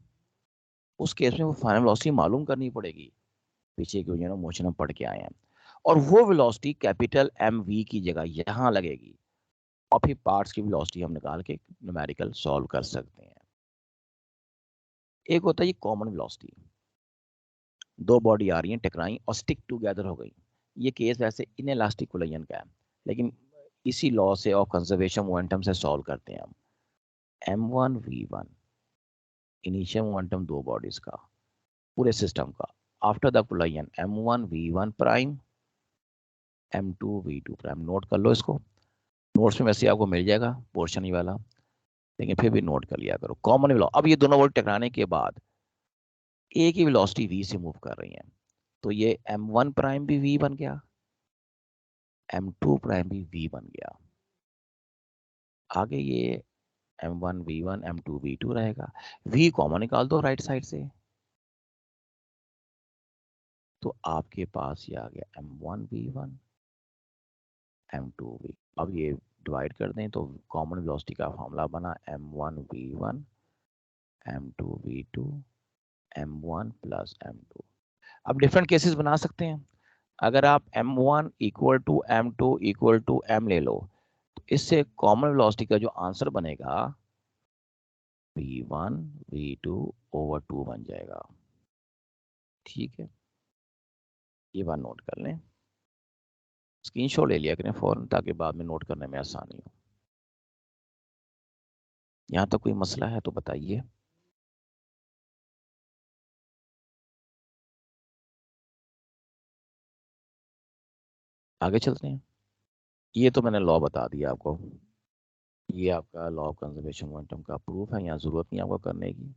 उस केस में वो फाइनल वेलोसिटी मालूम करनी पड़ेगी, पीछे की मोशन हम पढ़ के आए हैं, और वो वेलोसिटी कैपिटल एम वी की जगह यहाँ लगेगी, और फिर पार्ट्स की वेलोसिटी हम निकाल के न्यूमेरिकल सॉल्व कर सकते हैं। एक होता है ये कॉमन वेलोसिटी, दो बॉडी आ रही हैं, टकराई और स्टिक टुगेदर हो गई। ये केस वैसे इनइलास्टिक कोलिजन का है, लेकिन इसी लॉ से ऑफ कंजर्वेशन मोमेंटम से सॉल्व करते हैं हम। m1v1 इनिशियल मोमेंटम दो बॉडीज का, पूरे सिस्टम का, after the collision m1v1 prime m2v2 prime. Note कर लो इसको, नोट्स में वैसे आपको मिल जाएगा पोर्शन ही वाला, लेकिन फिर भी नोट कर लिया करो। कॉमन वेलो, अब ये दोनों वर्ड टकराने के बाद एक ही वेलोसिटी v से मूव कर रही है, तो ये m1 प्राइम भी v बन गया, m2 प्राइम भी v बन गया। आगे ये m1 v1 m2 v2 रहेगा। v कॉमन निकाल दो राइट साइड से, तो आपके पास ये आ गया m1 v1 m2 v। अब ये डिवाइड कर दें तो कॉमन वेलोसिटी का फॉर्मूला बना m1 v1 m2 v2 m1 plus m2। अब डिफरेंट केसेस बना सकते हैं। अगर आप m1 equal to m2 equal to m ले लो, तो इससे कॉमन वेलोसिटी का जो आंसर बनेगा v1 v2 ओवर 2 बन जाएगा। ठीक है, ये बात नोट कर लें, स्क्रीनशॉट ले लिया करें फौरन, ताकि बाद में नोट करने में आसानी हो। यहाँ तक कोई मसला है तो बताइए। आगे चलते हैं। ये तो मैंने लॉ बता दिया आपको, ये आपका लॉ ऑफ कंजर्वेशन मोमेंटम का प्रूफ है, यहाँ जरूरत नहीं आपको करने की।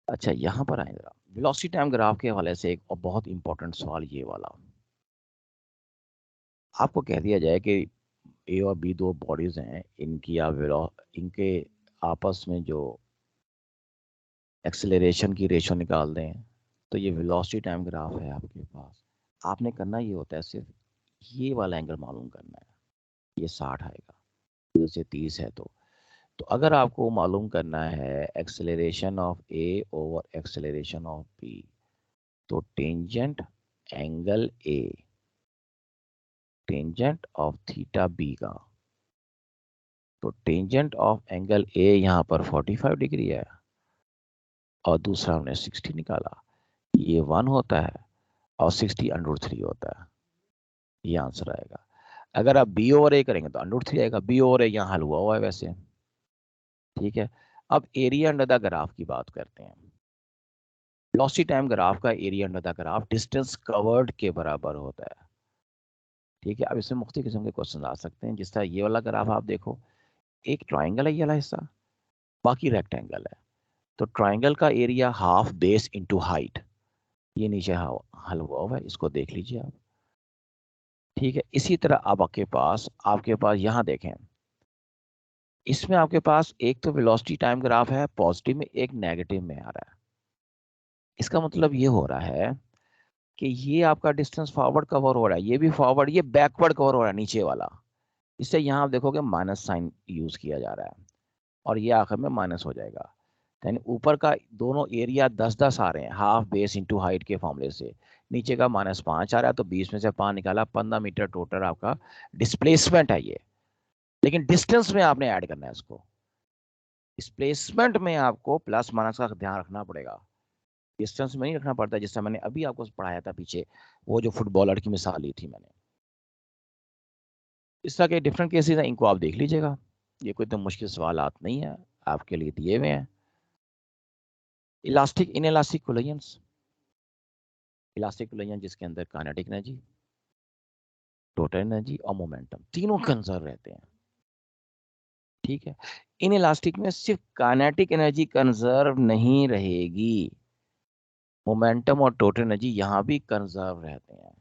अच्छा, यहाँ पर आए जरा वेलोसिटी टाइम ग्राफ के हवाले से एक और बहुत इंपॉर्टेंट सवाल ये वाला। आपको कह दिया जाए कि ए और बी दो बॉडीज हैं, इनके आपस में जो एक्सेलरेशन की रेशो निकाल दें तो ये वेलोसिटी टाइम ग्राफ है आपके पास। आपने करना ये होता है सिर्फ ये वाला एंगल मालूम करना है, ये 60 आएगा, जैसे 30 है तो अगर आपको मालूम करना है acceleration of A over acceleration of B, तो tangent angle A tangent of theta B का, तो टेंजेंट ऑफ एंगल ए यहाँ पर 45 डिग्री है और दूसरा हमने 60 निकाला, ये 1 होता है और 60 √3 होता है, ये आंसर आएगा। अगर आप बी ओवर ए करेंगे तो √3 आएगा, बी ओवर ए यहाँ हल हुआ है वैसे, ठीक है। अब एरिया अंडर द ग्राफ की बात करते हैं। वेलोसिटी टाइम ग्राफ का area under the graph distance covered के बराबर होता है, ठीक है। अब इसमें मुख्तलिफ किस्म के क्वेश्चन आ सकते हैं, जिस तरह ये वाला ग्राफ आप देखो, एक ट्राइंगल है ये वाला हिस्सा, बाकी रेक्टेंगल है, तो ट्राइंगल का area half base into height, ये नीचे हल हुआ है, इसको देख लीजिए आप, ठीक है। इसी तरह अब आपके पास यहाँ देखें, इसमें आपके पास एक तो वेलोसिटी टाइम ग्राफ है पॉजिटिव में, एक नेगेटिव में आ रहा है। इसका मतलब ये हो रहा है कि ये आपका डिस्टेंस फॉरवर्ड कवर हो रहा है, ये भी फॉरवर्ड, ये बैकवर्ड कवर हो रहा है नीचे वाला। इससे यहाँ आप देखोगे माइनस साइन यूज किया जा रहा है और ये आखिर में माइनस हो जाएगा, यानी ऊपर का दोनों एरिया 10-10 आ रहे हैं हाफ बेस इंटू हाइट के फॉर्मूले से, नीचे का -5 आ रहा है, तो 20 में से 5 निकाला, 15 मीटर टोटल आपका डिस्प्लेसमेंट है ये। लेकिन डिस्टेंस में आपने ऐड करना है इसको, डिस्प्लेसमेंट में आपको प्लस माइनस का ध्यान रखना पड़ेगा, डिस्टेंस में नहीं रखना पड़ता, जिससे मैंने अभी आपको पढ़ाया था पीछे, वो जो फुटबॉलर की मिसाल ली थी मैंने। इस तरह के डिफरेंट केसेस हैं, इनको आप देख लीजिएगा, ये कोई तो मुश्किल सवाल नहीं है, आपके लिए दिए हुए हैं। Elastic inelastic collisions, elastic collision जिसके अंदर काइनेटिक एनर्जी, टोटल एनर्जी और मोमेंटम तीनों कंजर्व रहते हैं, ठीक है। इन इलास्टिक में सिर्फ काइनेटिक एनर्जी कंजर्व नहीं रहेगी, मोमेंटम और टोटल एनर्जी यहां भी कंजर्व रहते हैं।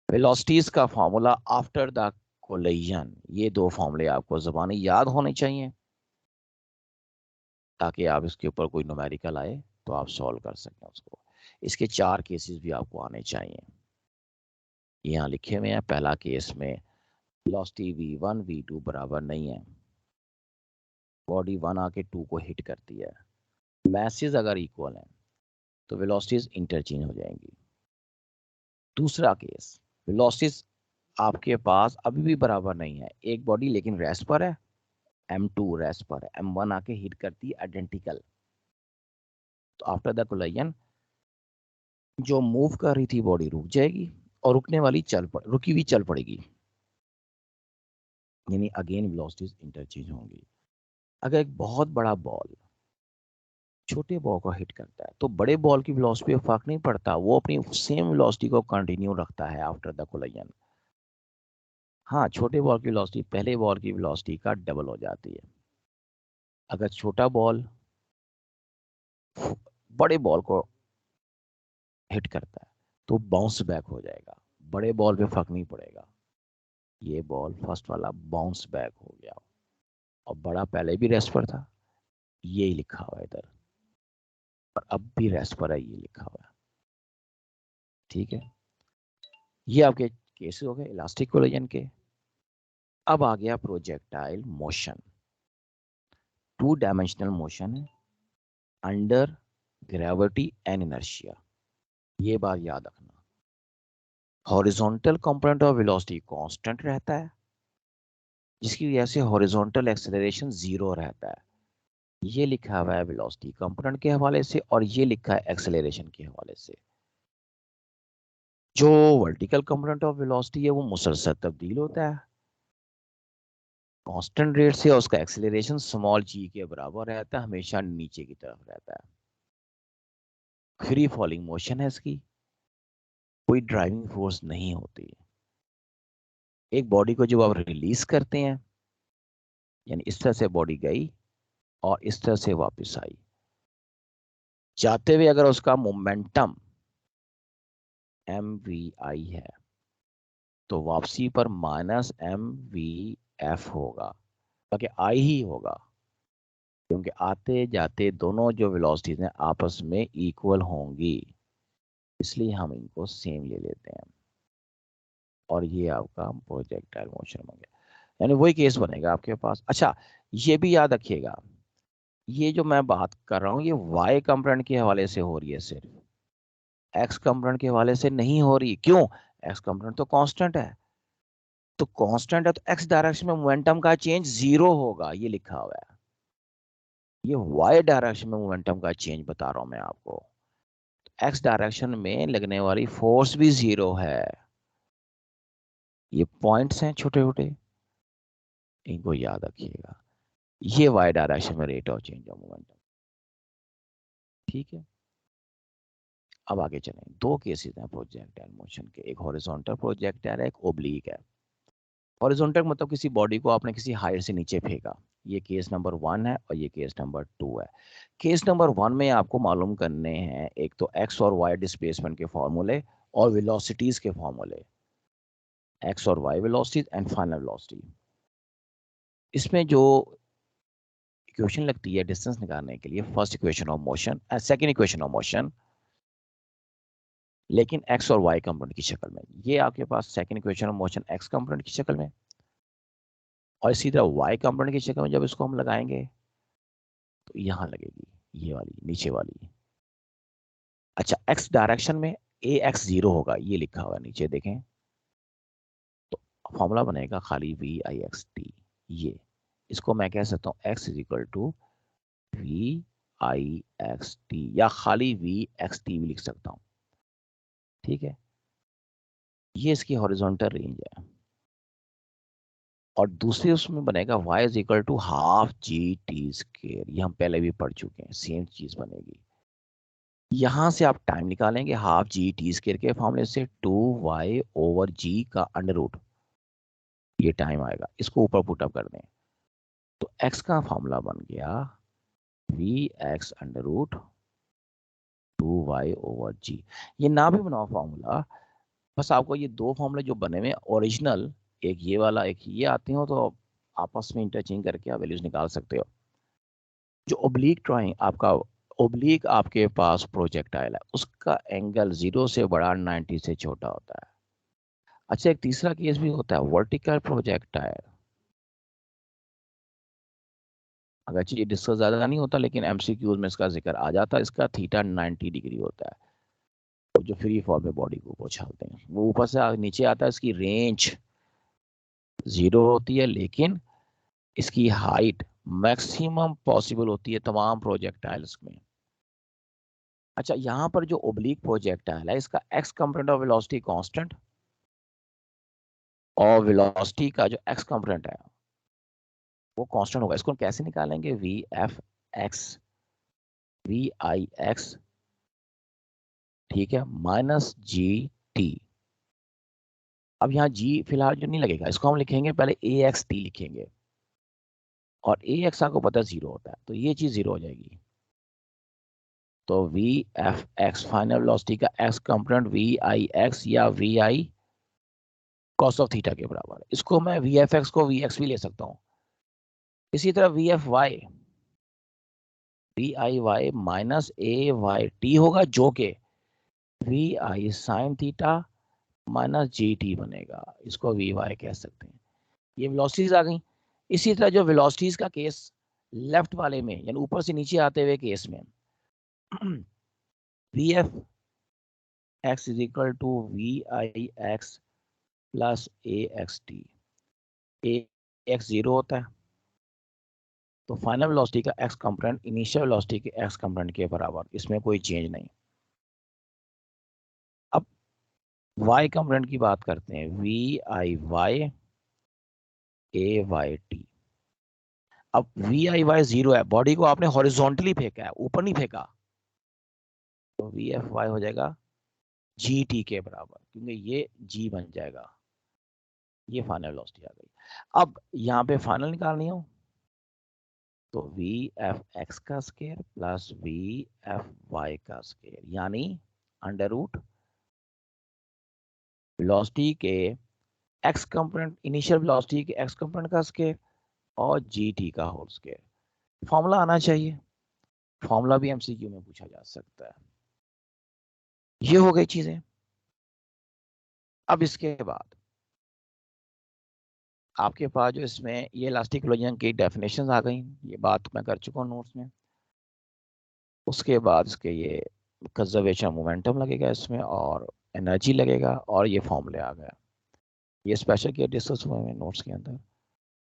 वेलोसिटीज का फॉर्मूला आफ्टर द कोलिजन, ये दो फॉर्मूले आपको ज़बानी याद होने चाहिए, ताकि आप इसके ऊपर कोई न्यूमेरिकल आए तो आप सॉल्व कर सकें उसको। इसके 4 केसेस भी आपको आने चाहिए, यहाँ लिखे हुए हैं। पहला केस में वेलोसिटी v1 v2 बराबर नहीं है, बॉडी 1 आके 2 को हिट करती है, मैसेज अगर इक्वल हैं तो वेलोसिटीज इंटरचेंज हो जाएंगी। दूसरा केस, वेलोसिटीज आपके पास अभी भी बराबर नहीं है, एक बॉडी लेकिन रेस्ट पर है, m2 रेस्ट पर है, m1 आके हिट करती है आइडेंटिकल, तो आफ्टर द कोलिजन जो मूव कर रही थी बॉडी रुक जाएगी और रुकी हुई चल पड़ेगी, यानी अगेन वेलोसिटीज इंटरचेंज होंगी। अगर एक बहुत बड़ा बॉल छोटे बॉल को हिट करता है तो बड़े बॉल की वेलोसिटी पे फर्क नहीं पड़ता, वो अपनी सेम वेलोसिटी को कंटिन्यू रखता है आफ्टर द कोलिजन। हाँ, छोटे बॉल की वेलोसिटी पहले बॉल की वेलोसिटी का डबल हो जाती है। अगर छोटा बॉल बड़े बॉल को हिट करता है तो बाउंस बैक हो जाएगा, बड़े बॉल पे फर्क नहीं पड़ेगा, ये बॉल फर्स्ट वाला बाउंस बैक हो गया और बड़ा पहले भी रेस्ट पर था, ये लिखा हुआ है इधर, और अब भी रेस्ट पर है, ये लिखा हुआ है, ठीक है। ये आपके केसेस हो गए इलास्टिक कोलिजन के। अब आ गया प्रोजेक्टाइल मोशन, 2 डायमेंशनल मोशन है अंडर ग्रेविटी एंड इनर्शिया, ये बात याद रखना। Horizontal component of velocity constant रहता है, जिसकी वजह से हॉरिजॉन्टल एक्सेलरेशन 0 रहता है, ये लिखा हुआ है वेलोसिटी कंपोनेंट के हवाले से, और ये लिखा है एक्सेलरेशन के हवाले से। जो वर्टिकल कंपोनेंट ऑफ वेलोसिटी है वो मुसलसल तब्दील होता है कांस्टेंट रेट से, और उसका एक्सेलरेशन स्मॉल जी के बराबर रहता है, हमेशा नीचे की तरफ रहता है। फ्री फॉलिंग मोशन है इसकी, कोई ड्राइविंग फोर्स नहीं होती है। एक बॉडी को जब आप रिलीज करते हैं, यानी इस तरह से बॉडी गई और इस तरह से वापस आई, जाते हुए अगर उसका मोमेंटम mvi है तो वापसी पर माइनस mvf होगा, ताकि आई ही होगा, क्योंकि आते जाते दोनों जो वेलोसिटीज हैं आपस में इक्वल होंगी, इसलिए हम इनको सेम ले लेते हैं। और ये आपका प्रोजेक्टाइल मोशन बन गया, यानी वही केस बनेगा आपके पास। अच्छा, ये भी याद रखिएगा, ये जो मैं बात कर रहा हूँ ये वाई कंपोनेंट के हवाले से हो रही है, सिर्फ एक्स कंपोनेंट के हवाले से नहीं हो रही। क्यों? एक्स कंपोनेंट तो कांस्टेंट है, तो कांस्टेंट है तो एक्स डायरेक्शन में मोमेंटम का चेंज जीरो होगा, ये लिखा हुआ है। ये वाई डायरेक्शन में मोमेंटम का चेंज बता रहा हूं मैं आपको, एक्स डायरेक्शन में लगने वाली फोर्स भी जीरो है। ये पॉइंट्स हैं छोटे छोटे, इनको याद रखिएगा। ये वाई डायरेक्शन में rate of change of momentum. ठीक है, अब आगे चलें। दो केसेस हैं प्रोजेक्टाइल मोशन के, एक हॉरिजॉन्टल प्रोजेक्टाइल है, एक ओब्लिक है। हॉरिजॉन्टल मतलब किसी बॉडी को आपने किसी हाइट से नीचे फेंका, ये केस नंबर 1 है, और ये केस नंबर 2 है। केस नंबर 1 में आपको मालूम करने हैं एक तो एक्स और वाई डिस्प्लेसमेंट के फॉर्मूले और वेलोसिटीज के फॉर्मूले, एक्स और Y velocities and final velocity. इसमें जो इक्वेशन लगती है डिस्टेंस निकालने के लिए, first equation of motion and second equation of motion, लेकिन एक्स और वाई कंपोनेंट की शक्ल में। ये आपके पास second equation of motion X component की शक्ल में, और इसी तरह वाई कंपोनेंट की शक्ल में जब इसको हम लगाएंगे तो यहां लगेगी ये वाली नीचे वाली। अच्छा, एक्स डायरेक्शन में ए एक्स जीरो होगा, ये लिखा हुआ है नीचे देखें, तो फॉर्मूला बनेगा खाली वी आई एक्स टी। ये इसको मैं कह सकता हूँ X is equal to V I X T, या खाली वी एक्स टी भी लिख सकता हूँ। ठीक है, ये इसकी हॉरिजॉन्टल रेंज है। और दूसरे उसमें बनेगा y is equal to half G T square, ये हम पहले भी पढ़ चुके हैं, सेम चीज बनेगी। यहां से आप टाइम निकालेंगे हाफ जी टी स्केयर के फॉर्मूले से, 2y/g का अंडर रूट, ये टाइम आएगा, इसको ऊपर पुटअप कर दें तो x का फॉर्मूला बन गया vx अंडर रूट 2y/g। ये ना भी बनाओ फॉर्मूला, बस आपको ये दो फॉर्मूले जो बने हुए ओरिजिनल, एक ये वाला एक ये आते हो, तो आपस में इंटरचेंज करके आप वैल्यूज निकाल सकते हो। जो ओब्लिक ड्राइंग आपका, ओब्लिक आपके पास प्रोजेक्टाइल है, उसका एंगल 0 से बड़ा 90 से छोटा होता है। अच्छा, एक तीसरा केस भी होता है वर्टिकल प्रोजेक्टाइल। अगर ये डिस्कस ज्यादा नहीं होता, लेकिन एमसीक्यूज में इसका जिक्र आ जाता है। इसका थीटा 90 डिग्री होता है, तो जो फ्री फॉर्म में बॉडी को उछालते हैं वो ऊपर से नीचे आता है। इसकी रेंज 0 होती है, लेकिन इसकी हाइट मैक्सिमम पॉसिबल होती है तमाम प्रोजेक्टाइल्स में। अच्छा, यहां पर जो ओब्लिक प्रोजेक्टाइल है, इसका x component of velocity constant, और वेलोसिटी का जो एक्स कंपोनेंट है वो कांस्टेंट होगा। इसको हम कैसे निकालेंगे? V F X V I X, ठीक है, माइनस जी टी। अब यहाँ जी फिलहाल जो नहीं लगेगा, इसको हम लिखेंगे पहले ए एक्स टी लिखेंगे, और ए एक्स आपको पता है 0 होता है, तो ये चीज 0 हो जाएगी। तो V F X final velocity का X component V I X या V I cos of theta के बराबर है। इसको मैं वी एफ एक्स को वी एक्स भी ले सकता हूँ। इसी तरह V F Y V I Y minus A Y T होगा, जो कि वी आई साइन थीटा माइनस जी टी बनेगा। इसको वी वाई कह सकते हैं। ये वेलोसिटीज आ गई। इसी तरह जो वेलोसिटीज का केस लेफ्ट वाले में, यानी ऊपर से नीचे आते हुए केस में, V F X is equal to V I X plus A X T. A X 0 होता है, तो फाइनल वेलोसिटी का एक्स कंपोनेंट इनिशियल वेलोसिटी के एक्स कंपोनेंट के बराबर, इसमें कोई चेंज नहीं। अब y कंपोनेंट की बात करते हैं, V I Y A Y T. अब वी आई वाई 0 है, बॉडी को आपने हॉरिजॉन्टली फेंका है, ऊपर नहीं फेंका, तो वी एफ वाई हो जाएगा जी टी के बराबर, क्योंकि ये जी बन जाएगा। ये फाइनल वेलोसिटी आ गई। अब यहाँ पे फाइनल निकालनी हो तो वी एफ एक्स का square plus V F Y का स्केयर, यानी अंडर रूट वेलोसिटी के एक्स कंपोनेंट इनिशियल वेलोसिटी के एक्स कंपोनेंट का स्केयर और जी टी का होल स्केयर, फॉर्मूला आना चाहिए। फॉर्मूला भी एमसीक्यू में पूछा जा सकता है। ये हो गई चीजें। अब इसके बाद आपके पास जो इसमें ये इलास्टिक कोलिजन की डेफिनेशंस आ गई, ये बात मैं कर चुका हूँ नोट्स में। उसके बाद इसके ये कंजर्वेशन मोमेंटम लगेगा इसमें और एनर्जी लगेगा और ये फॉर्मूले आ गया। ये स्पेशल केयर डिस्कस हुए हैं नोट्स के अंदर,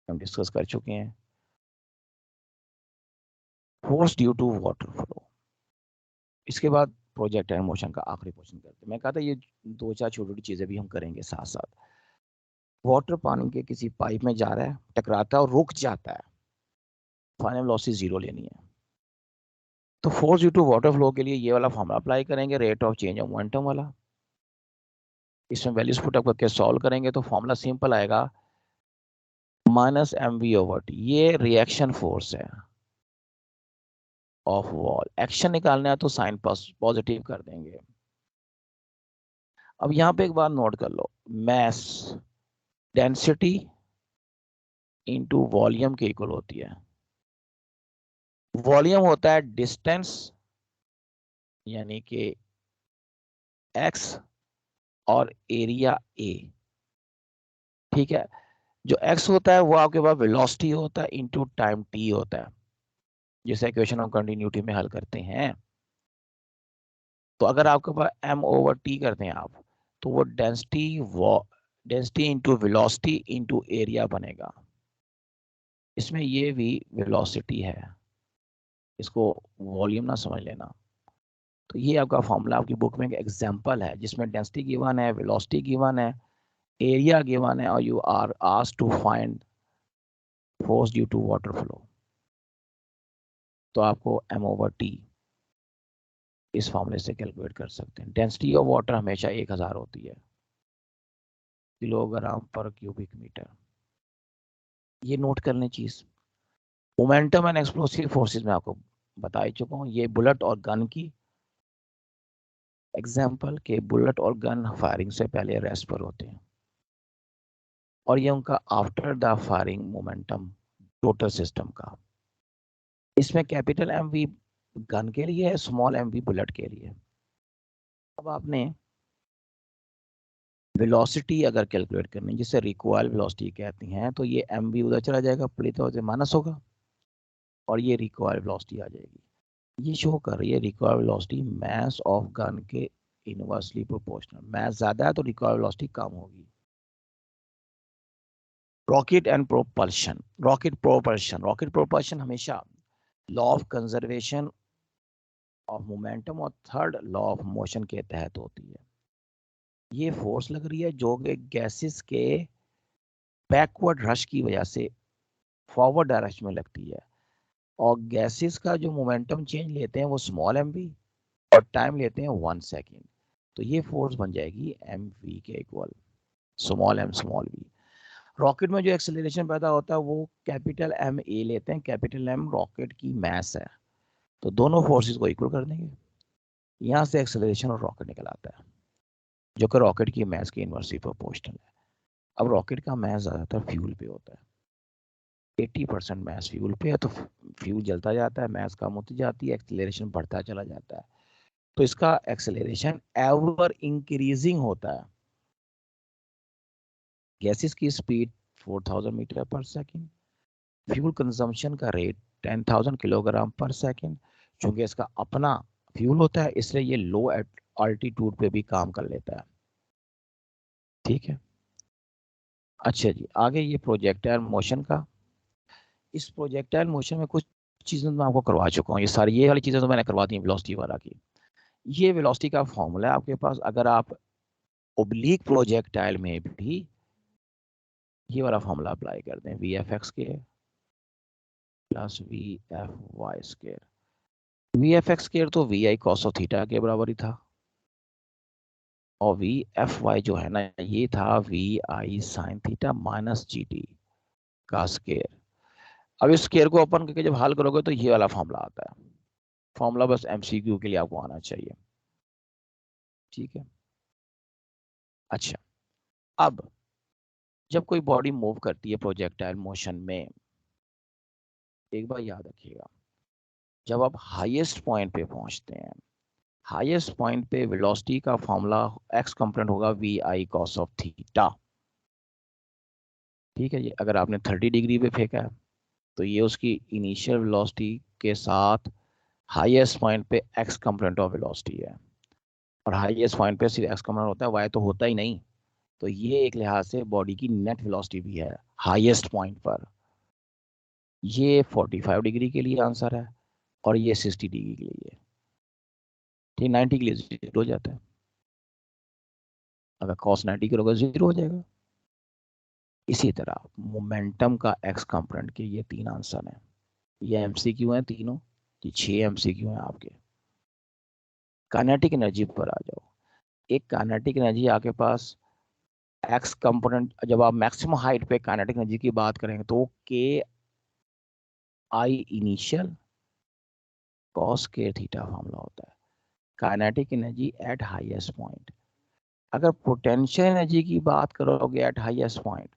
हम डिस्कस कर चुके हैं। Force due to water flow. इसके बाद प्रोजेक्टाइल मोशन का आखिरी क्वेश्चन करते हैं। मैं कहा था ये दो चार छोटी छोटी चीजें भी हम करेंगे साथ साथ। वाटर पानी के किसी पाइप में जा रहा है, टकराता है और रुक जाता है, फाइनल वेलोसिटी जीरो लेनी है। तो force due to water flow के लिए ये वाला फॉर्मूला अप्लाई करेंगे, rate of change of momentum वाला। इसमें वैल्यूज पुट अप करके सॉल्व करेंगे तो फॉर्मूला सिंपल आएगा, minus M V over T. ये रिएक्शन फोर्स है ऑफ वॉल। एक्शन निकालना है तो साइन पॉजिटिव कर देंगे। अब यहाँ पे एक बात नोट कर लो, मैस डेंसिटी इंटू वॉल्यूम के इक्वल होती है। वॉल्यूम होता है डिस्टेंस यानी कि एक्स और एरिया ए, ठीक है। जो एक्स होता है वो आपके पास वेलोसिटी होता है इंटू टाइम टी होता है, जिसे इक्वेशन ऑफ कंटिन्यूटी में हल करते हैं। तो अगर आपके पास एम ओवर टी करते हैं आप, तो वो density into velocity into area बनेगा। इसमें ये भी वेलोसिटी है, इसको वॉल्यूम ना समझ लेना। तो ये आपका फॉर्मूला आपकी बुक में एक एग्जांपल है जिसमें डेंसिटी गिवन है, वेलोसिटी गिवन है, एरिया गिवन है और you are asked to find force due to water flow. तो आपको एम ओवर टी इस फॉर्मूले से कैलकुलेट कर सकते हैं। डेंसिटी ऑफ वाटर हमेशा 1000 होती है, किलोग्राम पर क्यूबिक मीटर। ये नोट करने चीज। मोमेंटम एंड एक्सप्लोसिव फोर्सेस में आपको बता ही चुका हूँ। ये बुलेट और गन की एग्जाम्पल के बुलेट और गन फायरिंग से पहले रेस्ट पर होते हैं और ये उनका after the firing momentum total system का। इसमें कैपिटल एम वी गन के लिए है, स्मॉल एम वी बुलेट के लिए। अब आपने वेलोसिटी अगर कैलकुलेट करनी जिसे रिकॉइल वेलोसिटी कहती हैं, तो ये एम वी उधर चला जाएगा, प्लेट से माइनस होगा और ये रिकॉइल वेलोसिटी आ जाएगी। ये शो कर रही है recoil velocity mass of gun के इनवर्सली प्रोपोर्शनल। मास ज्यादा है तो रिकॉइल वेलोसिटी कम होगी। Rocket and propulsion. Rocket propulsion हमेशा law of conservation of momentum और थर्ड लॉ ऑफ मोशन के तहत होती है। ये फोर्स लग रही है जो कि गैसेस के बैकवर्ड रश की वजह से फॉरवर्ड डायरेक्शन में लगती है और गैसेस का जो मोमेंटम चेंज लेते हैं वो स्मॉल एम वी और टाइम लेते हैं 1 सेकेंड। तो ये फोर्स बन जाएगी एम वी के equal small m small v. Rocket में जो एक्सेलरेशन पैदा होता है वो कैपिटल एम ए लेते हैं, कैपिटल एम रॉकेट की मास है, तो दोनों फोर्सेस को इक्वल कर देंगे। यहाँ से एक्सेलरेशन और रॉकेट निकल आता है जो कि रॉकेट की मास के इनवर्सली प्रोपोर्शनल है। अब रॉकेट का मास ज़्यादातर फ्यूल पे होता है, 80% मास फ्यूल पे है, तो फ्यूल जलता जाता है, मास कम होती जाती है, एक्सेलरेशन बढ़ता चला जाता है। तो इसका एक्सेलरेशन एवर इंक्रीजिंग होता है। गैसेस की स्पीड 4000 मीटर पर सेकेंड, फ्यूल कंजम्पशन का रेट 10,000 किलोग्राम पर सेकेंड। चूंकि इसका अपना फ्यूल होता है इसलिए ये लो अल्टीट्यूड पे भी काम कर लेता है, ठीक है। अच्छा जी, आगे ये प्रोजेक्टाइल मोशन का। इस प्रोजेक्टाइल मोशन में कुछ चीजें मैं आपको करवा चुका हूँ, ये सारी ये वाली चीजें तो मैंने करवा दी वेलोसिटी वाला की। ये वेलोसिटी का फॉर्मूला है आपके पास। अगर आप ओब्लिक प्रोजेक्टाइल में भी ये वाला फॉर्मूला अप्लाई कर दें, वी एफ एक्स के plus V F Y square. V F X square तो V I cos of theta के बराबर ही था और वी एफ वाई जो है ना ये था वी आई sine theta minus G T का स्केयर। अब इस स्केयर को ओपन करके जब हल करोगे तो ये वाला फॉर्मूला आता है। फॉर्मूला बस एमसीक्यू के लिए आपको आना चाहिए, ठीक है। अच्छा, अब जब कोई बॉडी मूव करती है प्रोजेक्टाइल मोशन में, एक बार याद रखिएगा, जब आप हाईएस्ट पॉइंट पे पहुंचते हैं, हाईएस्ट पॉइंट पे वेलोसिटी का फॉर्मूला एक्स कंपोनेंट होगा v I cos of theta. ठीक है, ये अगर आपने 30 डिग्री पे फेंका है तो ये उसकी इनिशियल वेलोसिटी के साथ हाईएस्ट पॉइंट पे एक्स कंपोनेंट ऑफ वेलोसिटी है, और हाईएस्ट पॉइंट पे सिर्फ एक्स कंपोनेंट होता है, वाई तो होता ही नहीं। तो ये एक लिहाज से बॉडी की नेट वेलोसिटी भी है हाईएस्ट पॉइंट पर। ये 45 डिग्री के लिए आंसर है, और ये 60 डिग्री के लिए। ठीक, 90 के लिए जीरो हो जाता है, अगर कॉस 90 करोगे जीरो हो जाएगा। इसी तरह मोमेंटम का एक्स कंपोनेंट के ये तीन आंसर हैं। ये एमसीक्यू हैं तीनों, ये 6 एमसीक्यू हैं आपके। काइनेटिक एनर्जी पर आ जाओ। एक काइनेटिक एनर्जी आपके पास एक्स कंपोनेंट, जब आप मैक्सिमम हाइट पे काइनेटिक एनर्जी की बात करेंगे तो के आई इनिशियल कॉस के थीटा फॉर्मूला होता है, kinetic energy at highest point. अगर पोटेंशियल एनर्जी की बात करोगे एट हाईएस्ट पॉइंट,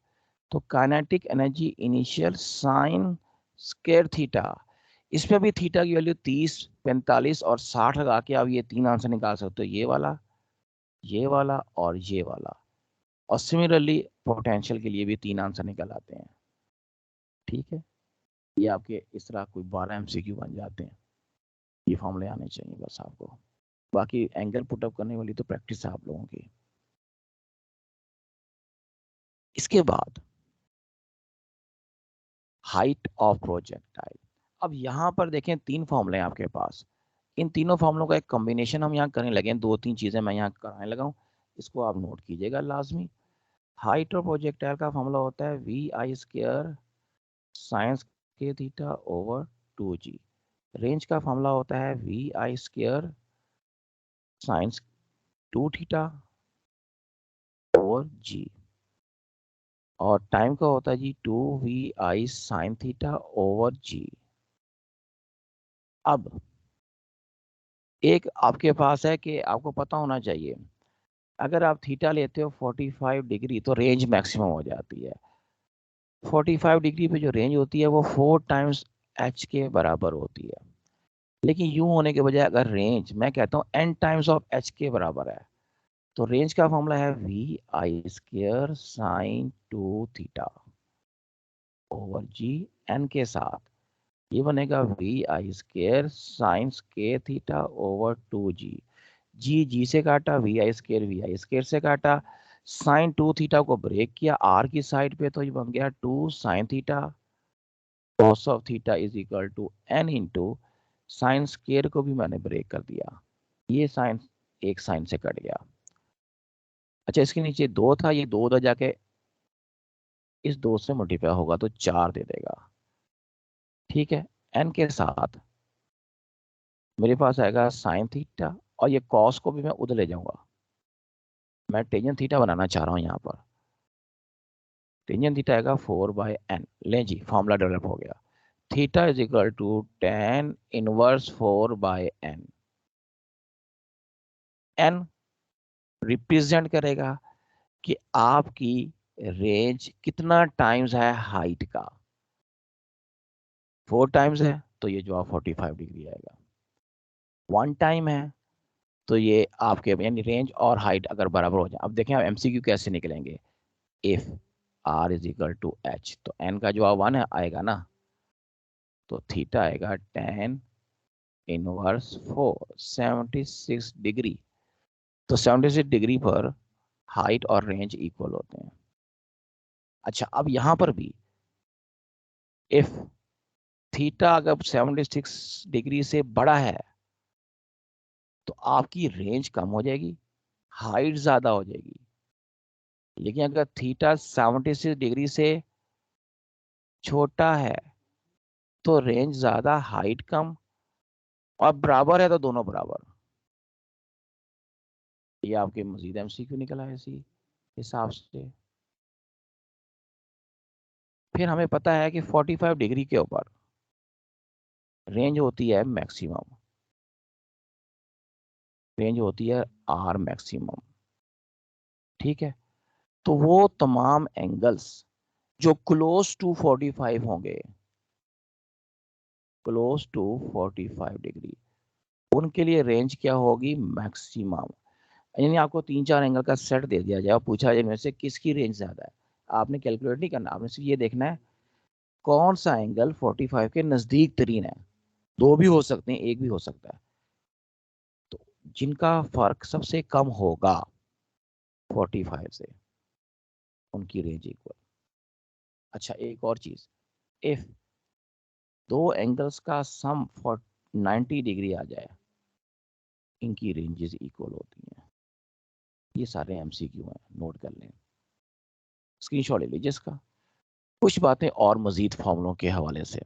तो kinetic energy initial sine square theta. इस पे भी थीटा की वैल्यू 30, 45 और 60 लगा के आप ये तीन आंसर निकाल सकते हो, ये वाला और ये वाला। और सिमिलरली पोटेंशियल के लिए भी तीन आंसर निकल आते हैं। ठीक है, ये आपके इस तरह कोई 12 एमसीक्यू बन जाते हैं। ये फॉर्मूले आने चाहिए बस आपको। बाकी एंगल पुटअप करने वाली तो प्रैक्टिस है आप लोगों की। इसके बाद हाइट ऑफ प्रोजेक्टाइल। अब यहाँ पर देखें तीन फॉर्मूले हैं आपके पास, इन तीनों फॉर्मूलों का एक कॉम्बिनेशन हम यहाँ करने लगे हैं। दो तीन चीजें मैं यहाँ कराने लगा हूँ, इसको आप नोट कीजिएगा लाजमी। हाइट ऑफ प्रोजेक्टाइल का फॉर्मूला होता है वी आई स्क्वायर साइंस के थीटा ओवर 2g। रेंज का फॉर्मूला होता है we I square sine 2 theta over जी। और टाइम का होता है G 2 vi sine theta over G. अब एक आपके पास है कि आपको पता होना चाहिए, अगर आप थीटा लेते हो 45 डिग्री तो रेंज मैक्सिमम हो जाती है। 45 डिग्री पे जो रेंज होती है वो 4 टाइम्स एच के बराबर होती है। लेकिन यूं होने के बजाय अगर रेंज मैं कहता हूँ एन टाइम्स ऑफ एच के बराबर है, तो रेंज का फॉर्मूला है we i square sine 2 theta over g. N के साथ ये बनेगा वी आई स्क्र साइंस के theta over 2g। G g से काटा, वी आई स्क्र से काटा, साइन 2 थीटा को ब्रेक किया आर की साइड पे, तो ये बन गया 2 sine theta cos of theta is equal to n into sine square को भी मैंने ब्रेक कर दिया, ये साइन एक साइन से कट गया। अच्छा, इसके नीचे दो था, ये दो उधर जाके इस दो से मल्टीप्लाई होगा तो 4 दे देगा। ठीक है, एन के साथ मेरे पास आएगा साइन थीटा, और ये कॉस को भी मैं उधर ले जाऊंगा, मैं टेंजेंट थीटा बनाना चाह रहा हूं यहाँ पर। टेंजेंट थीटा आएगा 4/n। लें जी, फॉर्मूला डेवलप हो गया, theta is equal to tan inverse 4/n। n represent करेगा कि आपकी रेंज कितना टाइम्स है हाइट का। 4 टाइम्स है तो ये जो आप 45 डिग्री आएगा। 1 टाइम है तो ये आपके यानी रेंज और हाइट अगर बराबर हो जाए। अब देखें आप एमसीक्यू कैसे निकलेंगे। If r is equal to h, तो n का जवाब 1 आएगा ना, तो थीटा आएगा tan इनवर्स 76 डिग्री। तो 76 डिग्री पर हाइट और रेंज इक्वल होते हैं। अच्छा, अब यहां पर भी इफ थीटा अगर 76 डिग्री से बड़ा है तो आपकी रेंज कम हो जाएगी, हाइट ज्यादा हो जाएगी। लेकिन अगर थीटा 76 डिग्री से छोटा है तो रेंज ज्यादा हाइट कम, और बराबर है तो दोनों बराबर। ये आपके मजीद एमसीक्यू निकला है इसी हिसाब से। फिर हमें पता है कि 45 डिग्री के ऊपर रेंज होती है मैक्सिमम, रेंज होती है आर मैक्सिमम। ठीक है, तो वो तमाम एंगल्स जो क्लोज टू 45 होंगे, क्लोज टू 45 डिग्री, उनके लिए रेंज क्या होगी, मैक्सिमम। यानी आपको 3-4 एंगल का सेट दे दिया जाए और पूछा जाए इनमें से किसकी रेंज ज्यादा है, आपने कैलकुलेट नहीं करना, आपने सिर्फ ये देखना है कौन सा एंगल 45 के नजदीक तरीन है। दो भी हो सकते हैं, एक भी हो सकता है, तो जिनका फर्क सबसे कम होगा 45 से, उनकी रेंज इक्वल। अच्छा, एक और चीज, इफ दो एंगल्स का सम 90 डिग्री आ जाए, इनकी रेंजेस इक्वल होती हैं। ये सारे एमसीक्यू हैं, नोट कर लें, स्क्रीनशॉट ले लीजिए इसका। कुछ बातें और मजीद फॉर्मूलों के हवाले से।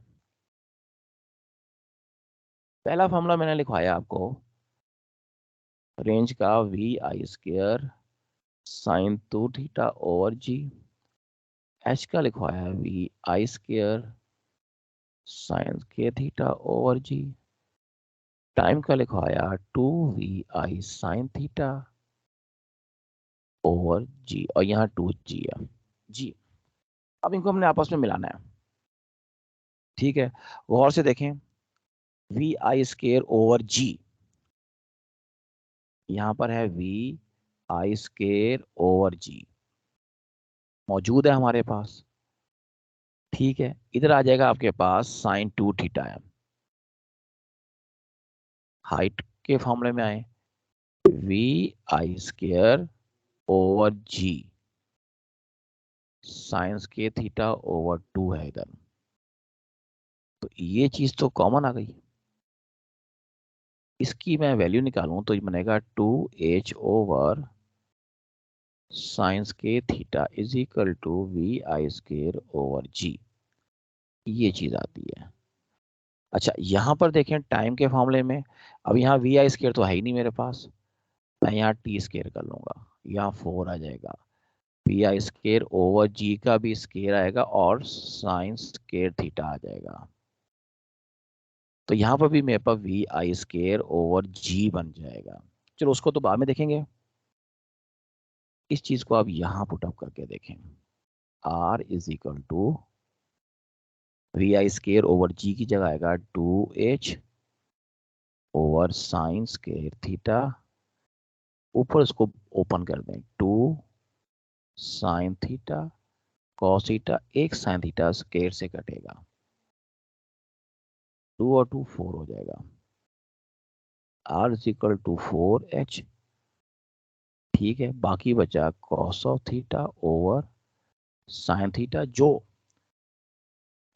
पहला फॉर्मूला मैंने लिखवाया आपको रेंज का, v i square sine 2 theta over g. H का लिखवाया है वी आई स्क्र साइन के थीटा ओवर जी। टाइम का लिखवाया 2 vi साइन थीटा ओवर जी, और यहाँ 2g है जी। अब इनको हमने आपस में मिलाना है, ठीक है। गौर से देखें, वी आई स्केयर ओवर जी, यहाँ पर है वी आई स्केयर ओवर जी मौजूद है हमारे पास, ठीक है। इधर आ जाएगा आपके पास साइन 2 थीटा है। हाइट के फॉर्मूले में आए, वी आई स्केयर ओवर जी साइंस के थीटा ओवर 2 है इधर, तो ये चीज तो कॉमन आ गई। इसकी मैं वैल्यू निकालूं तो ये बनेगा 2h ओवर साइंस के theta is equal to V I square over G, ये चीज आती है। अच्छा, यहां पर देखें टाइम के मामले में, अब यहाँ वी आई स्केयर तो है ही नहीं मेरे पास, मैं यहाँ टी स्केयर कर लूंगा, यहाँ 4 आ जाएगा, वी आई स्केयर ओवर जी का भी स्केयर आएगा और साइन स्केयर थीटा आ जाएगा, तो यहाँ पर भी मेरे पास वी आई स्केयर ओवर जी बन जाएगा। चलो उसको तो बाद में देखेंगे, इस चीज को आप यहाँ पुटअप करके देखें। R is equal to V I square over G की जगह आएगा 2h over sine square theta, ऊपर इसको ओपन कर दें, 2 साइन थीटा कॉस थीटा, एक साइन थीटा स्केयर से कटेगा, 2 और 2 4 हो जाएगा, are is equal to 4h, ठीक है। बाकी बचा cos of theta over sine theta, जो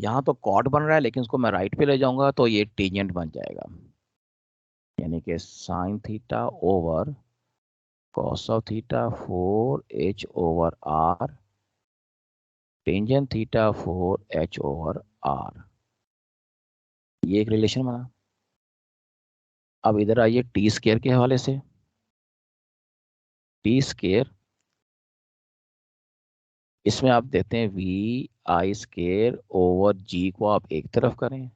यहाँ तो कॉट बन रहा है लेकिन उसको मैं राइट पे ले जाऊंगा तो ये टेंजेंट बन जाएगा, यानी कि sine theta over cos of theta 4h over आर, टेंजेंट थीटा 4h ओवर आर, ये एक रिलेशन बना। अब इधर आइए टी स्केयर के हवाले से, टी स्केयर इसमें आप देते हैं वी आई स्केयर ओवर जी को आप एक तरफ करें,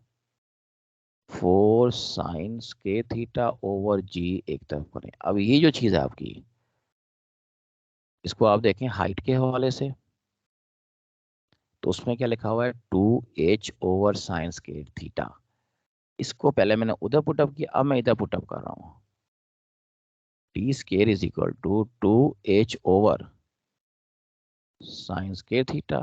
4 साइन के थीटा ओवर जी एक तरफ करें। अब ये जो चीज है आपकी, इसको आप देखें हाइट के हवाले से, तो उसमें क्या लिखा हुआ है 2h over sine square theta, इसको पहले मैंने उधर पुटअप किया, अब मैं इधर पुटअप कर रहा हूँ, t square is equal to 2h over sine square theta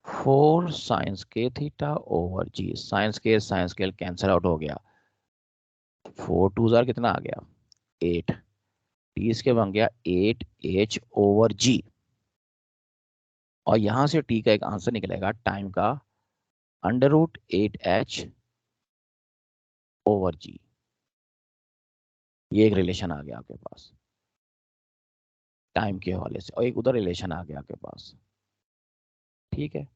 4 sines के थीटा ओवर जी, साइंस के कैंसिल आउट हो गया, 4 2 जार कितना आ गया 8, टी इसके बन गया 8h ओवर जी, और यहां से टी का एक आंसर निकलेगा टाइम का √8h ओवर जी, ये एक रिलेशन आ गया आपके पास टाइम के हवाले से, और एक उधर रिलेशन आ गया आपके पास, ठीक है।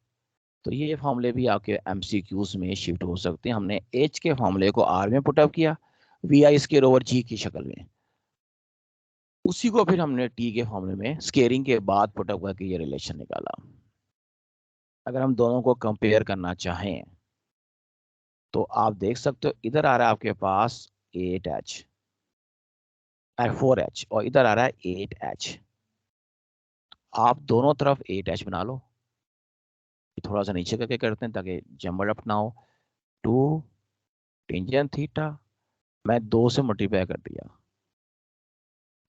तो ये फॉर्मूले भी आपके एमसीक्यूज में शिफ्ट हो सकते हैं। हमने एच के फॉर्मूले को आर में पुटअप किया, we I square over G की शक्ल में, उसी को फिर हमने टी के फॉर्मूले में स्केयरिंग के बाद पुटअप करके ये रिलेशन निकाला। अगर हम दोनों को कंपेयर करना चाहें तो आप देख सकते हो, इधर आ रहा है आपके पास 8h 4h और इधर आ रहा है 8h, आप दोनों तरफ 8h बना लो, थोड़ा सा नीचे करके करते हैं ताकि जम्बल अप ना हो। 2 टेंजेंट थीटा, मैं 2 से मल्टीप्लाई कर दिया,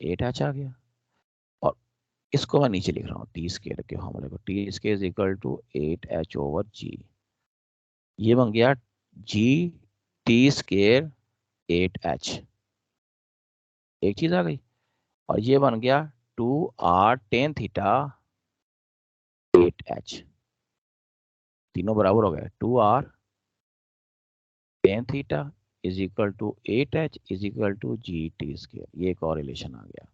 8h आ गया। और इसको मैं नीचे लिख रहा हूँ टी स्केयर के फॉर्मूले को, t square is equal to 8h/g। ये बन गया जी टी स्केयर 8h, एक चीज आ गई। और ये बन गया 2r टेन थीटा 8h, तीनों बराबर हो गए। 2r tan theta is equal to 8h is equal to G T square. ये एक और रिलेशन आ गया।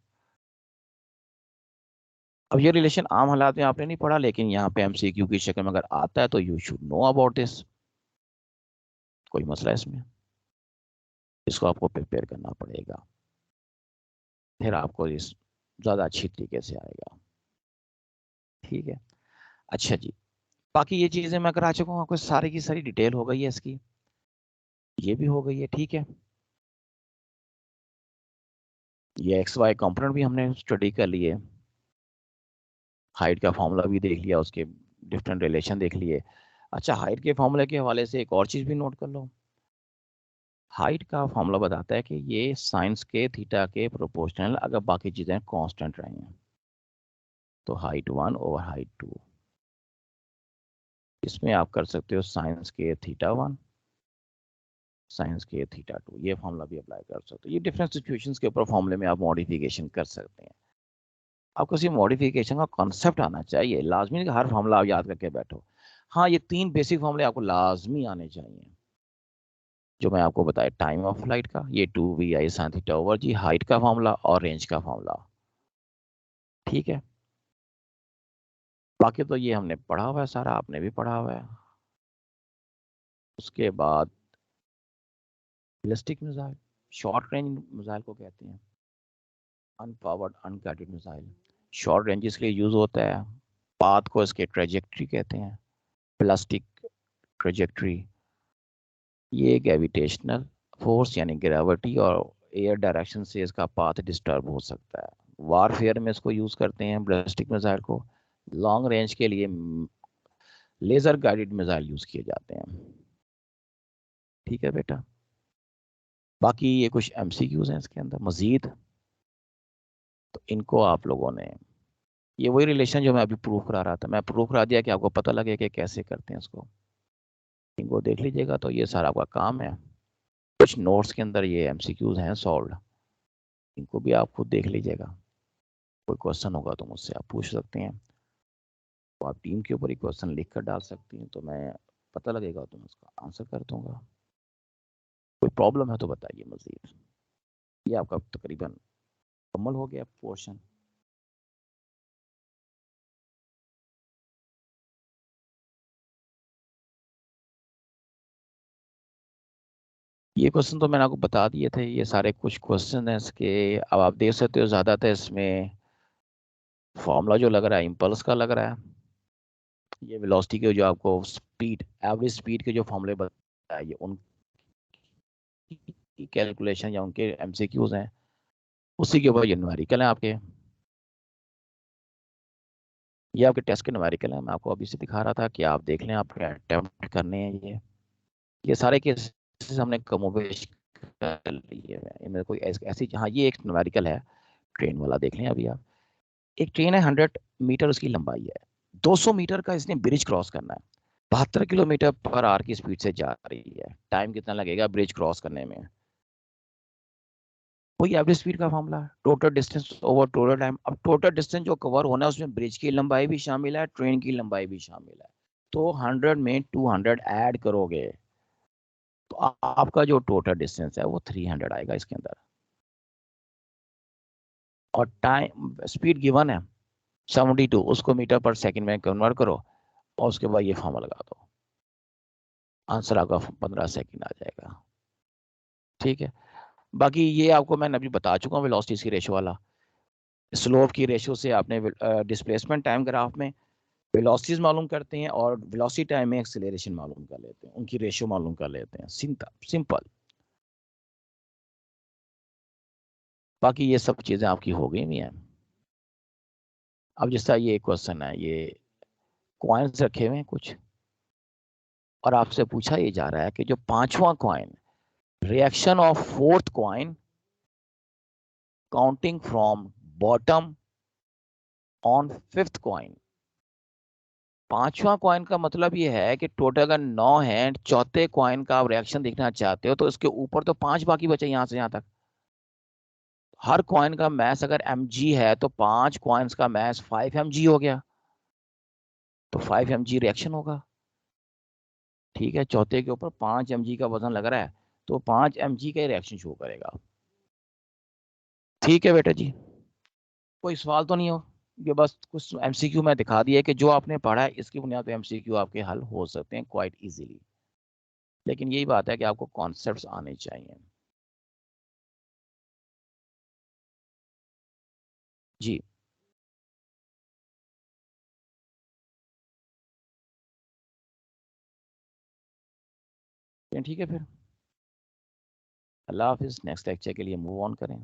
अब ये रिलेशन आम हालात में आपने नहीं पढ़ा, लेकिन यहाँ पे एमसीक्यू की शक्ल में अगर आता है तो you should know about this. कोई मसला है इसमें? इसको आपको प्रिपेयर करना पड़ेगा, फिर आपको इस ज़्यादा अच्छी तरीके से आएगा। ठीक है, अच्छा जी। बाकी ये चीज़ें मैं करा चुका हूँ आपको, सारी की सारी डिटेल हो गई है इसकी, ये भी हो गई है। ठीक है, ये एक्स वाई कंपोनेंट भी हमने स्टडी कर लिए, हाइट का फॉर्मूला भी देख लिया, उसके डिफरेंट रिलेशन देख लिए। अच्छा, हाइट के फॉर्मूले के हवाले से एक और चीज़ भी नोट कर लो। हाइट का फॉर्मूला बताता है कि ये साइंस के थीटा के प्रोपोर्शनल अगर बाकी चीज़ें कांस्टेंट रही हैं, तो हाइट 1 ओवर हाइट 2। इसमें आप कर सकते हो साइंस के थीटा 1 साइंस के थीटा 2, ये फॉर्मूला भी अप्लाई कर सकते हो। ये डिफरेंट सिचुएशंस के ऊपर फॉर्मूले में आप मॉडिफिकेशन कर सकते हैं। आपको सिर्फ मॉडिफिकेशन का कॉन्सेप्ट आना चाहिए, लाजमी नहीं कि हर फॉर्मूला आप याद करके बैठो। हाँ, ये 3 बेसिक फॉर्मूले आपको लाजमी आने चाहिए जो मैं आपको बताया। टाइम ऑफ फ्लाइट का, ये 2v/i sin थीटा ओवर जी, हाइट का फॉर्मूला और रेंज का फॉर्मूला। ठीक है, बाकी तो ये हमने पढ़ा हुआ है सारा, आपने भी पढ़ा हुआ है। उसके बाद ballistic missile, short range missile को कहते हैं, unpowered unguided missile. Short ranges के लिए यूज होता है, पाथ को इसके ट्रेजेक्ट्री कहते हैं, प्लास्टिक ट्रेजेक्ट्री। ये ग्रेविटेशनल फोर्स यानी ग्रेविटी और एयर डायरेक्शन से इसका पाथ डिस्टर्ब हो सकता है। वारफेयर में इसको यूज करते हैं बैलिस्टिक मिसाइल को। लॉन्ग रेंज के लिए लेजर गाइडेड मिसाइल यूज किए जाते हैं। ठीक है बेटा, बाकी ये कुछ एमसीक्यूज हैं इसके अंदर मजीद, तो इनको आप लोगों ने, ये वही रिलेशन जो मैं अभी प्रूफ करा रहा था, मैं प्रूफ करा दिया कि आपको पता लगे कि कैसे करते हैं इसको। इनको देख लीजिएगा तो ये सारा आपका काम है। कुछ नोट्स के अंदर ये एमसीक्यूज हैं सॉल्व, इनको भी आप खुद देख लीजिएगा। कोई क्वेश्चन होगा तो मुझसे आप पूछ सकते हैं, तो आप टीम के ऊपर ही क्वेश्चन लिख कर डाल सकती हैं, तो मैं पता लगेगा तो मैं उसका आंसर कर दूंगा। कोई प्रॉब्लम है तो बताइए मजीद। ये आपका तकरीबन मुकम्मल हो गया पोर्शन। ये क्वेश्चन तो मैंने आपको बता दिए थे, ये सारे कुछ क्वेश्चन हैं इसके। अब आप देख सकते हो ज़्यादातर इसमें फॉर्मूला जो लग रहा है इम्पल्स का लग रहा है। ये वेलोसिटी के जो आपको स्पीड, एवरेज स्पीड के जो फॉर्मूले बताए, ये उनकी कैलकुलेशन या उनके एमसीक्यूज हैं, उसी के ऊपर ये न्यूमेरिकल है आपके। ये आपके टेस्ट के न्यूमेरिकल है, मैं आपको अभी से दिखा रहा था कि आप देख लें, आपके अटेम्प्ट करने हैं। ये सारे केसेस हमने कमोबेश कर लिए हैं, इनमें कोई ऐसी, हाँ ये एक न्यूमेरिकल है ट्रेन वाला, देख लें अभी आप। एक ट्रेन है, 100 मीटर उसकी लंबाई है, 200 मीटर का इसने ब्रिज क्रॉस करना है, 72 किलोमीटर पर आवर की स्पीड से जा रही है। टाइम कितना लगेगा ब्रिज क्रॉस करने में? वही एवरेज स्पीड का मामला है, total distance over total time. अब टोटल डिस्टेंस जो कवर होना है उसमें ब्रिज की लंबाई भी शामिल है, ट्रेन की लंबाई भी शामिल है। तो 100 में 200 ऐड करोगे तो आपका जो टोटल डिस्टेंस है वो 300 आएगा इसके अंदर। और टाइम स्पीड गिवन है 72, उसको मीटर पर सेकंड में कन्वर्ट करो और उसके बाद ये फॉर्मूला लगा दो, आंसर आपका 15 सेकंड आ जाएगा। ठीक है, बाकी ये आपको मैंने अभी बता चुका हूँ वेलोसिटी की रेशो वाला। स्लोप की रेशो से आपने डिस्प्लेसमेंट टाइम ग्राफ में वेलोसिटीज मालूम करते हैं और वेलोसिटी टाइम में एक्सेलरेशन मालूम कर लेते हैं, उनकी रेशो मालूम कर लेते हैं, सिंपल। बाकी ये सब चीज़ें आपकी हो गई हुई हैं। अब जिस तरह ये क्वेश्चन है, ये कॉइन्स रखे हुए हैं कुछ, और आपसे पूछा ये जा रहा है कि जो पांचवा coin, reaction of fourth coin counting from bottom on fifth coin. पांचवा कॉइन का मतलब ये है कि टोटल अगर 9 है, चौथे कॉइन का आप रिएक्शन देखना चाहते हो तो इसके ऊपर तो 5 बाकी बचे यहां से यहां तक। हर कॉइन का मैस अगर mg है तो 5 कॉइन्स का मैस 5 mg हो गया, तो 5 mg रिएक्शन होगा। ठीक है, चौथे के ऊपर 5 mg का वजन लग रहा है, तो 5 mg का रिएक्शन शो करेगा। ठीक है बेटा जी, कोई सवाल तो नहीं हो? ये बस कुछ एमसीक्यू में दिखा दिया कि जो आपने पढ़ा है इसकी बुनियाद पे एमसीक्यू आपके हल हो सकते हैं क्वाइट इजीली। लेकिन यही बात है कि आपको कॉन्सेप्ट्स आने चाहिए। जी ठीक है फिर, अल्लाह हाफिज़। नेक्स्ट लेक्चर के लिए मूव ऑन करें।